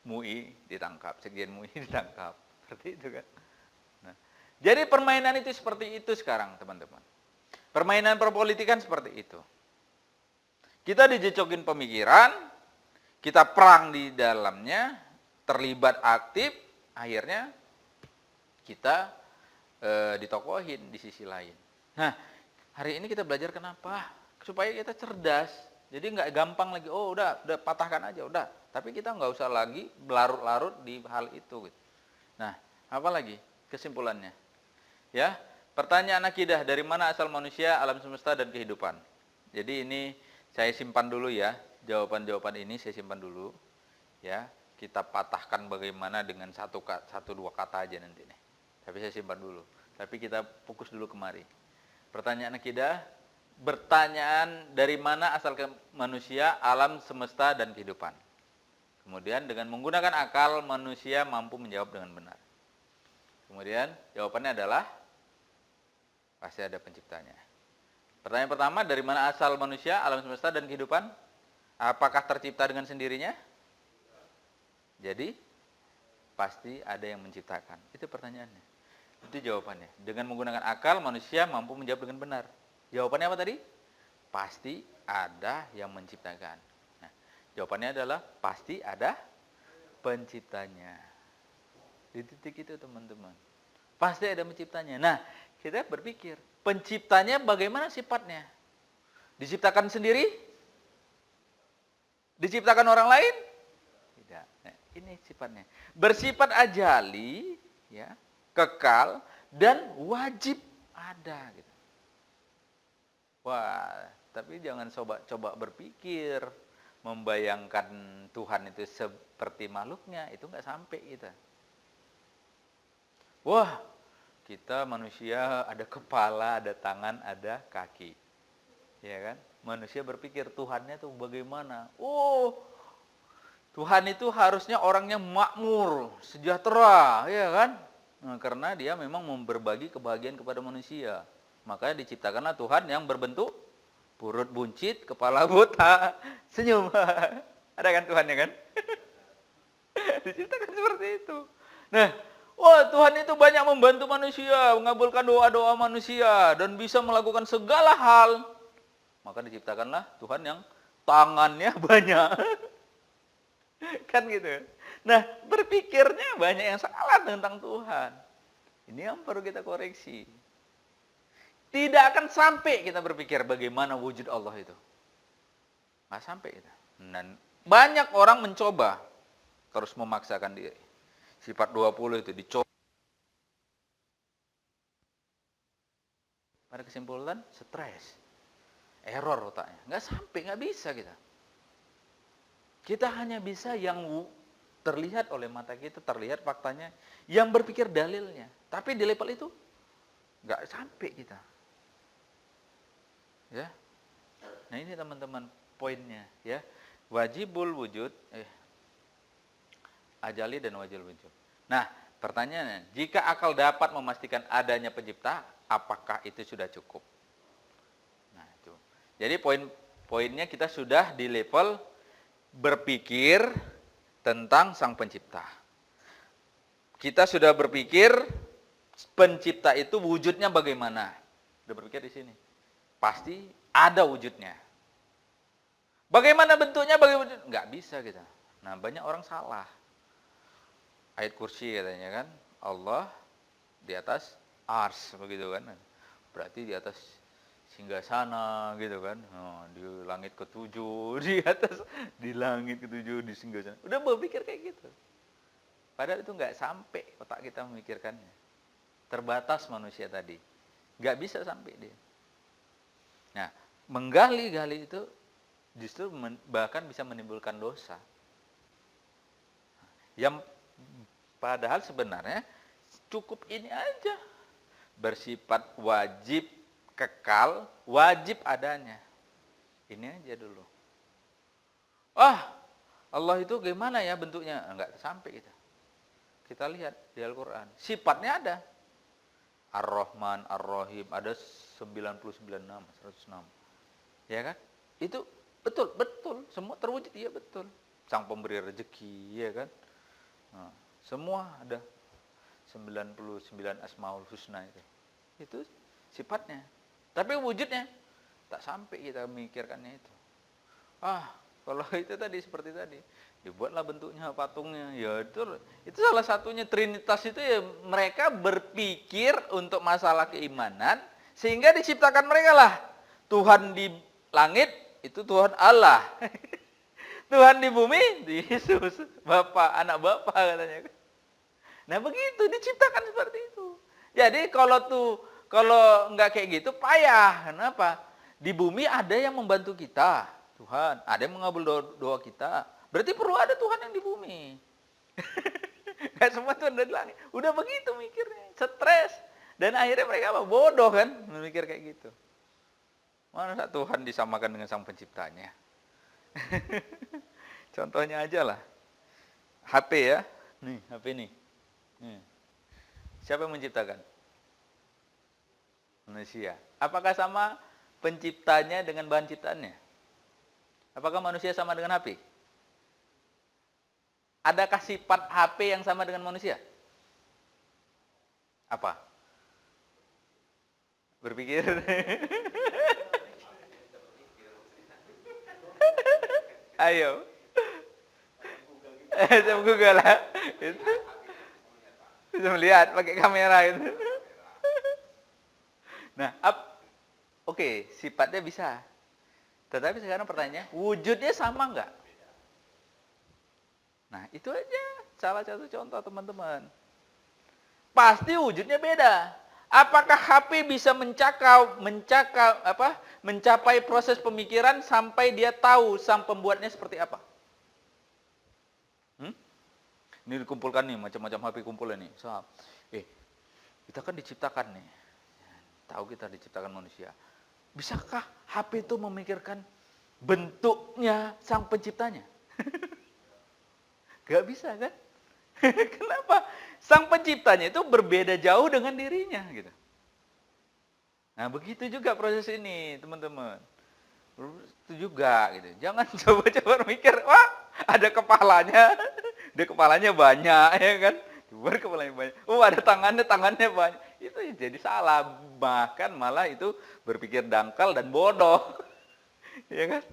MUI ditangkap, Sekjen MUI ditangkap. Seperti itu kan. Nah, jadi permainan itu seperti itu sekarang, teman-teman. Permainan perpolitikan seperti itu. Kita dijecokin pemikiran, kita perang di dalamnya, terlibat aktif, akhirnya kita ditokohin di sisi lain. Nah, hari ini kita belajar kenapa? Supaya kita cerdas. Jadi nggak gampang lagi, udah patahkan aja, udah. Tapi kita nggak usah lagi berlarut-larut di hal itu. Gitu. Nah, apa lagi kesimpulannya? Ya, pertanyaan akidah, dari mana asal manusia, alam semesta, dan kehidupan? Jadi ini saya simpan dulu ya, jawaban-jawaban ini saya simpan dulu. Ya, kita patahkan bagaimana dengan satu dua kata aja nanti nih. Tapi saya simpan dulu. Tapi kita fokus dulu kemari. Pertanyaan akidah, bertanyaan dari mana asal manusia, alam semesta, dan kehidupan. Kemudian dengan menggunakan akal, manusia mampu menjawab dengan benar. Kemudian jawabannya adalah pasti ada penciptanya. Pertanyaan pertama, dari mana asal manusia, alam semesta, dan kehidupan? Apakah tercipta dengan sendirinya? Jadi pasti ada yang menciptakan. Itu pertanyaannya. Itu jawabannya. Dengan menggunakan akal, manusia mampu menjawab dengan benar. Jawabannya apa tadi? Pasti ada yang menciptakan. Nah, jawabannya adalah pasti ada penciptanya. Di titik itu, teman-teman. Pasti ada menciptanya. Nah, kita berpikir. Penciptanya bagaimana sifatnya? Diciptakan sendiri? Diciptakan orang lain? Tidak. Nah, ini sifatnya. Bersifat ajali, ya, kekal, dan wajib ada. Gitu. Wah, tapi jangan coba berpikir, membayangkan Tuhan itu seperti makhluknya, itu nggak sampai kita. Wah, kita manusia ada kepala, ada tangan, ada kaki. Ya kan? Manusia berpikir Tuhannya tuh bagaimana? Oh, Tuhan itu harusnya orangnya makmur, sejahtera, ya kan? Nah, karena dia memang berbagi kebahagiaan kepada manusia. Makanya diciptakanlah Tuhan yang berbentuk perut buncit, kepala buta, senyum. Ada kan Tuhannya kan? Diciptakan seperti itu. Nah, Tuhan itu banyak membantu manusia, mengabulkan doa-doa manusia, dan bisa melakukan segala hal. Maka diciptakanlah Tuhan yang tangannya banyak. Kan gitu. Nah, berpikirnya banyak yang salah tentang Tuhan. Ini yang perlu kita koreksi. Tidak akan sampai kita berpikir bagaimana wujud Allah itu. Nggak sampai kita. Dan banyak orang mencoba terus memaksakan diri. Sifat 20 itu dicoba. Pada kesimpulan, stres. Error otaknya. Nggak sampai, nggak bisa kita. Kita hanya bisa yang terlihat oleh mata kita, terlihat faktanya, yang berpikir dalilnya. Tapi di level itu, nggak sampai kita. Ya, nah ini teman-teman poinnya, ya. Wajibul wujud, ajali dan wajibul wujud. Nah, pertanyaannya, jika akal dapat memastikan adanya pencipta, apakah itu sudah cukup? Nah, itu. Jadi poinnya kita sudah di level berpikir tentang sang pencipta. Kita sudah berpikir pencipta itu wujudnya bagaimana? Sudah berpikir di sini. Pasti ada wujudnya. Bagaimana bentuknya? Nggak bisa kita. Nah, banyak orang salah. Ayat kursi katanya kan, Allah di atas ars, begitu kan. Berarti di atas singgasana gitu kan. Di langit ketujuh, di langit ketujuh, di singgasana. Udah berpikir kayak gitu. Padahal itu nggak sampai otak kita memikirkannya. Terbatas manusia tadi. Nggak bisa sampai dia. Nah, menggali-gali itu justru bahkan bisa menimbulkan dosa. Yang padahal sebenarnya cukup ini aja. Bersifat wajib, kekal, wajib adanya. Ini aja dulu. Allah itu gimana ya bentuknya? Enggak sampai kita. Kita lihat di Al-Quran. Sifatnya ada. Ar-Rahman, Ar-Rahim, ada 99 nama, 106. Ya kan? Itu betul. Semua terwujud, iya betul. Sang pemberi rezeki, ya kan? Nah, semua ada 99 Asmaul Husna itu. Itu sifatnya. Tapi wujudnya tak sampai kita memikirkannya itu. Kalau itu tadi seperti tadi, dibuatlah bentuknya patungnya. Ya itu salah satunya Trinitas itu ya, mereka berpikir untuk masalah keimanan sehingga diciptakan mereka lah. Tuhan di langit itu Tuhan Allah. Tuhan di bumi Yesus, anak Bapa katanya. Nah, begitu diciptakan seperti itu. Jadi kalau nggak kayak gitu payah. Kenapa? Di bumi ada yang membantu kita. Tuhan, ada yang mengabul doa kita. Berarti perlu ada Tuhan yang di bumi. Gak semua Tuhan ada di langit. Udah begitu mikirnya, stres. Dan akhirnya mereka bodoh kan, memikir kayak gitu. Mana Tuhan disamakan dengan sang penciptanya? Contohnya aja lah. HP ya. Nih, HP nih. Siapa yang menciptakan? Manusia. Apakah sama penciptanya dengan bahan ciptaannya? Apakah manusia sama dengan HP? Adakah sifat HP yang sama dengan manusia? Apa? Berpikir. Ayo. Saya Google lah. Bisa melihat pakai kamera itu. Nah, oke, sifatnya bisa. Tetapi sekarang pertanyaannya, wujudnya sama nggak? Nah, itu aja salah satu contoh teman-teman. Pasti wujudnya beda. Apakah HP bisa mencapai proses pemikiran sampai dia tahu sang pembuatnya seperti apa? Ini dikumpulkan nih, macam-macam HP kumpulnya nih. Kita kan diciptakan nih. Tahu kita diciptakan manusia. Bisakah HP itu memikirkan bentuknya sang penciptanya? Gak bisa kan? Kenapa? Sang penciptanya itu berbeda jauh dengan dirinya gitu. Nah, begitu juga proses ini, teman-teman. Itu juga gitu. Jangan coba-coba mikir, wah, ada kepalanya. Dia kepalanya banyak, ya kan? Coba kepalanya banyak. Oh, ada tangannya banyak. Itu jadi salah. Bahkan malah itu berpikir dangkal dan bodoh. Ya kan?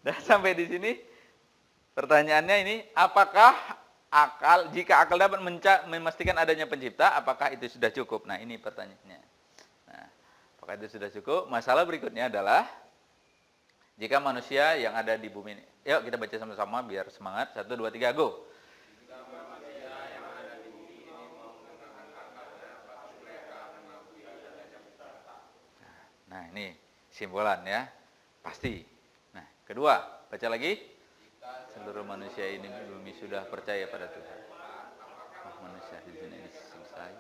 Dan sampai di sini pertanyaannya ini, apakah jika akal dapat memastikan adanya pencipta, apakah itu sudah cukup? Nah, ini pertanyaannya. Nah, apakah itu sudah cukup? Masalah berikutnya adalah jika manusia yang ada di bumi ini. Yuk kita baca sama-sama biar semangat. 1, 2, 3, go. Nah, ini simbolan ya. Pasti. Nah, kedua, baca lagi. Seluruh manusia ini bumi sudah percaya pada Tuhan. Manusia di sini selesai.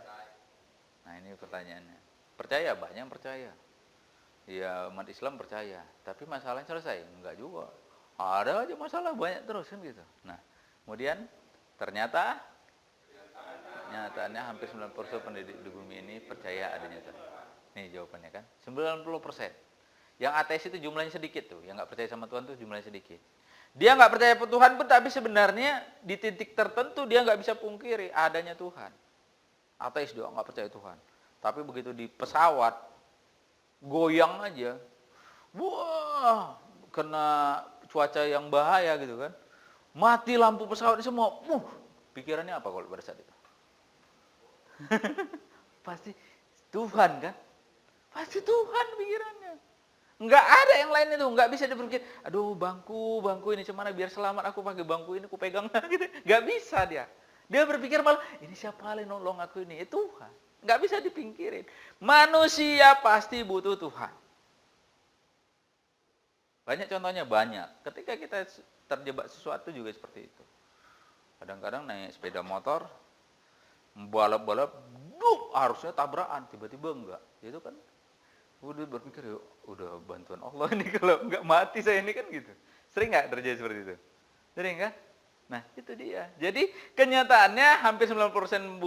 Nah, ini pertanyaannya. Percaya, banyak yang percaya. Ya, umat Islam percaya. Tapi masalahnya selesai? Enggak juga. Ada aja masalah banyak terus kan gitu. Nah, kemudian ternyata nyatanya hampir 90% penduduk di bumi ini percaya adanya Tuhan. Nih jawabannya kan, 90%. Yang ateis itu jumlahnya sedikit tuh, yang nggak percaya sama Tuhan tuh jumlahnya sedikit. Dia nggak percaya Tuhan pun, tapi sebenarnya di titik tertentu dia nggak bisa pungkiri adanya Tuhan. Ateis doang nggak percaya Tuhan. Tapi begitu di pesawat, goyang aja, wah, kena cuaca yang bahaya gitu kan, mati lampu pesawat semua, pikirannya apa kalau pada saat itu? Pasti Tuhan kan? Pasti Tuhan pikirannya. Nggak ada yang lain itu, nggak bisa dipikir, aduh bangku ini cemana biar selamat aku pakai bangku ini, aku pegang gitu. Nggak bisa dia. Dia berpikir malah, ini siapa yang nolong aku ini? Tuhan. Nggak bisa dipingkirin. Manusia pasti butuh Tuhan. Banyak contohnya, banyak. Ketika kita terjebak sesuatu juga seperti itu. Kadang-kadang naik sepeda motor, balap-balap, harusnya tabrakan, tiba-tiba enggak. Itu kan udah berpikir, ya udah bantuan Allah ini, kalau enggak mati saya ini kan gitu. Sering nggak terjadi seperti itu? Sering kan? Nah, itu dia. Jadi kenyataannya hampir 90%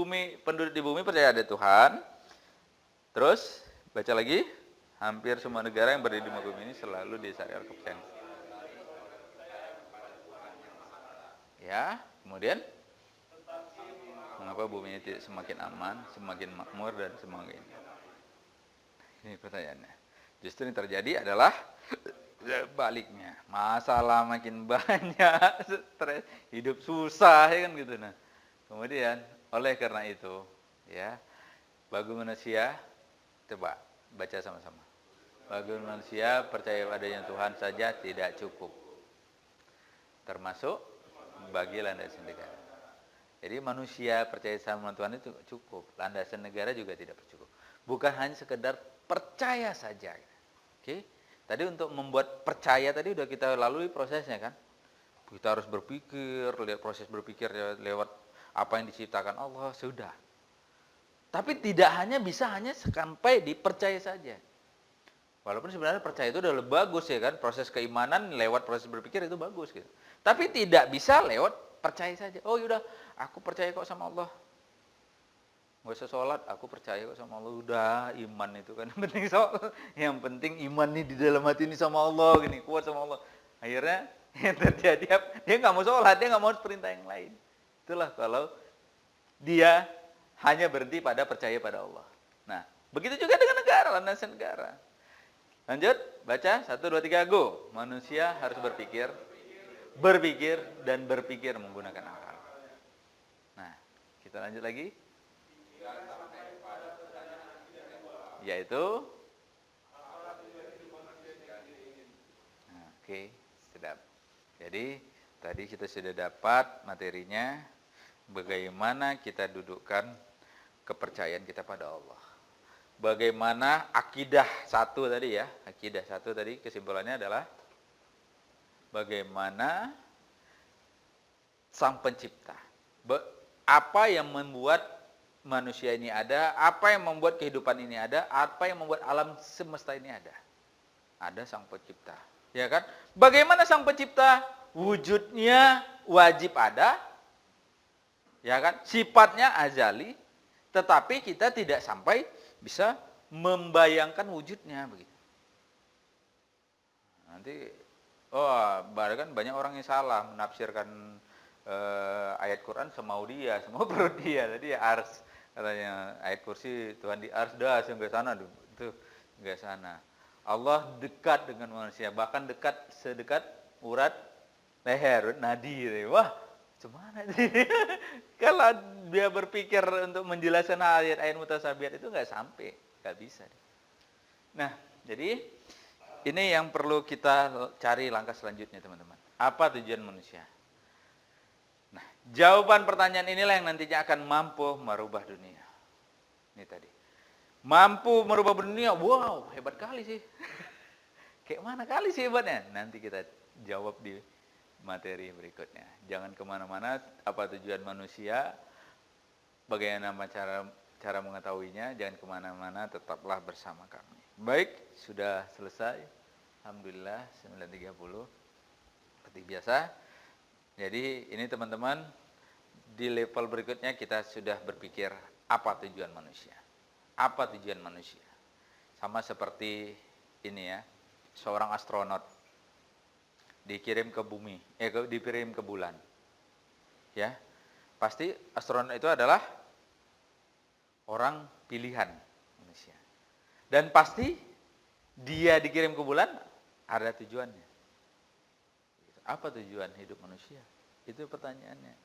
penduduk di bumi percaya ada Tuhan. Terus baca lagi, hampir semua negara yang berdiri di muka bumi ini selalu disadari kepercayaan. Ya, kemudian mengapa bumi ini tidak semakin aman, semakin makmur dan semakin. Ini pertanyaannya. Justru yang terjadi adalah baliknya. Masalah makin banyak, stres, hidup susah, ya kan gitu. Nah, kemudian oleh karena itu, ya, bagi manusia, coba baca sama-sama. Bagi manusia percaya adanya Tuhan saja tidak cukup. Termasuk bagi landasan negara. Jadi manusia percaya sama Tuhan itu cukup. Landasan negara juga tidak cukup. Bukan hanya sekedar percaya saja. Oke? Tadi untuk membuat percaya tadi udah kita lalui prosesnya kan? Kita harus berpikir, lihat proses berpikir lewat apa yang diciptakan Allah, sudah. Tapi tidak bisa hanya sampai dipercaya saja. Walaupun sebenarnya percaya itu udah lebih bagus ya kan? Proses keimanan lewat proses berpikir itu bagus gitu. Tapi tidak bisa lewat percaya saja. Oh yaudah, aku percaya kok sama Allah. Nggak usah sholat, aku percaya kok sama Allah. Udah, iman itu kan yang penting iman nih di dalam hati ini sama Allah, gini, kuat sama Allah. Akhirnya yang terjadi, dia nggak mau sholat, dia nggak mau perintah yang lain. Itulah kalau dia hanya berhenti pada percaya pada Allah. Nah, begitu juga dengan negara, landasan negara. Lanjut, baca, 1, 2, 3, go. Manusia harus berpikir dan berpikir menggunakan akal. Nah, kita lanjut lagi. Yaitu Oke, sedap. Jadi tadi kita sudah dapat materinya, bagaimana kita dudukkan kepercayaan kita pada Allah. Bagaimana akidah satu tadi ya, akidah satu tadi kesimpulannya adalah bagaimana Sang Pencipta, apa yang membuat manusia ini ada, apa yang membuat kehidupan ini ada, apa yang membuat alam semesta ini ada. Ada Sang Pencipta, ya kan? Bagaimana Sang Pencipta? Wujudnya wajib ada, ya kan? Sifatnya azali, tetapi kita tidak sampai bisa membayangkan wujudnya begitu. Nanti, bahkan banyak orang yang salah menafsirkan ayat Quran semau dia, semau perut dia. Tadi ya ars, katanya ayat kursi Tuhan di ars, dah enggak sana itu enggak sana. Allah dekat dengan manusia, bahkan dekat sedekat urat leher, nadi. Wah, gimana sih? Kalau dia berpikir untuk menjelaskan ayat-ayat mutasabihat itu nggak sampai, nggak bisa. Nah, jadi ini yang perlu kita cari langkah selanjutnya, teman-teman. Apa tujuan manusia? Nah, jawaban pertanyaan inilah yang nantinya akan mampu merubah dunia. Ini tadi. Mampu merubah dunia, wow, hebat kali sih. Kayak mana kali sih hebatnya? Nanti kita jawab di materi berikutnya. Jangan kemana-mana. Apa tujuan manusia? Bagaimana cara mengetahuinya? Jangan kemana-mana. Tetaplah bersama kami. Baik, sudah selesai. Alhamdulillah 9.30. Seperti biasa. Jadi ini teman-teman, di level berikutnya kita sudah berpikir apa tujuan manusia. Apa tujuan manusia? Sama seperti ini ya, seorang astronot dikirim ke bumi, dikirim ke bulan. Ya, pasti astronot itu adalah orang pilihan manusia. Dan pasti dia dikirim ke bulan ada tujuannya. Apa tujuan hidup manusia? Itu pertanyaannya.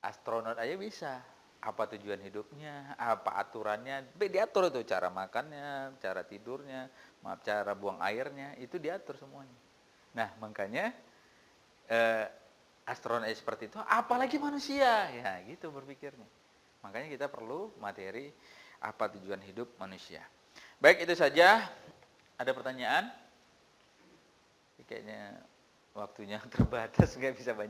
Astronot aja bisa. Apa tujuan hidupnya? Apa aturannya? Diatur itu, cara makannya, cara tidurnya, cara buang airnya, itu diatur semuanya. Nah, makanya astronot seperti itu, apalagi manusia. Ya, gitu berpikirnya. Makanya kita perlu materi apa tujuan hidup manusia. Baik, itu saja. Ada pertanyaan? Kayaknya waktunya terbatas, nggak bisa banyak.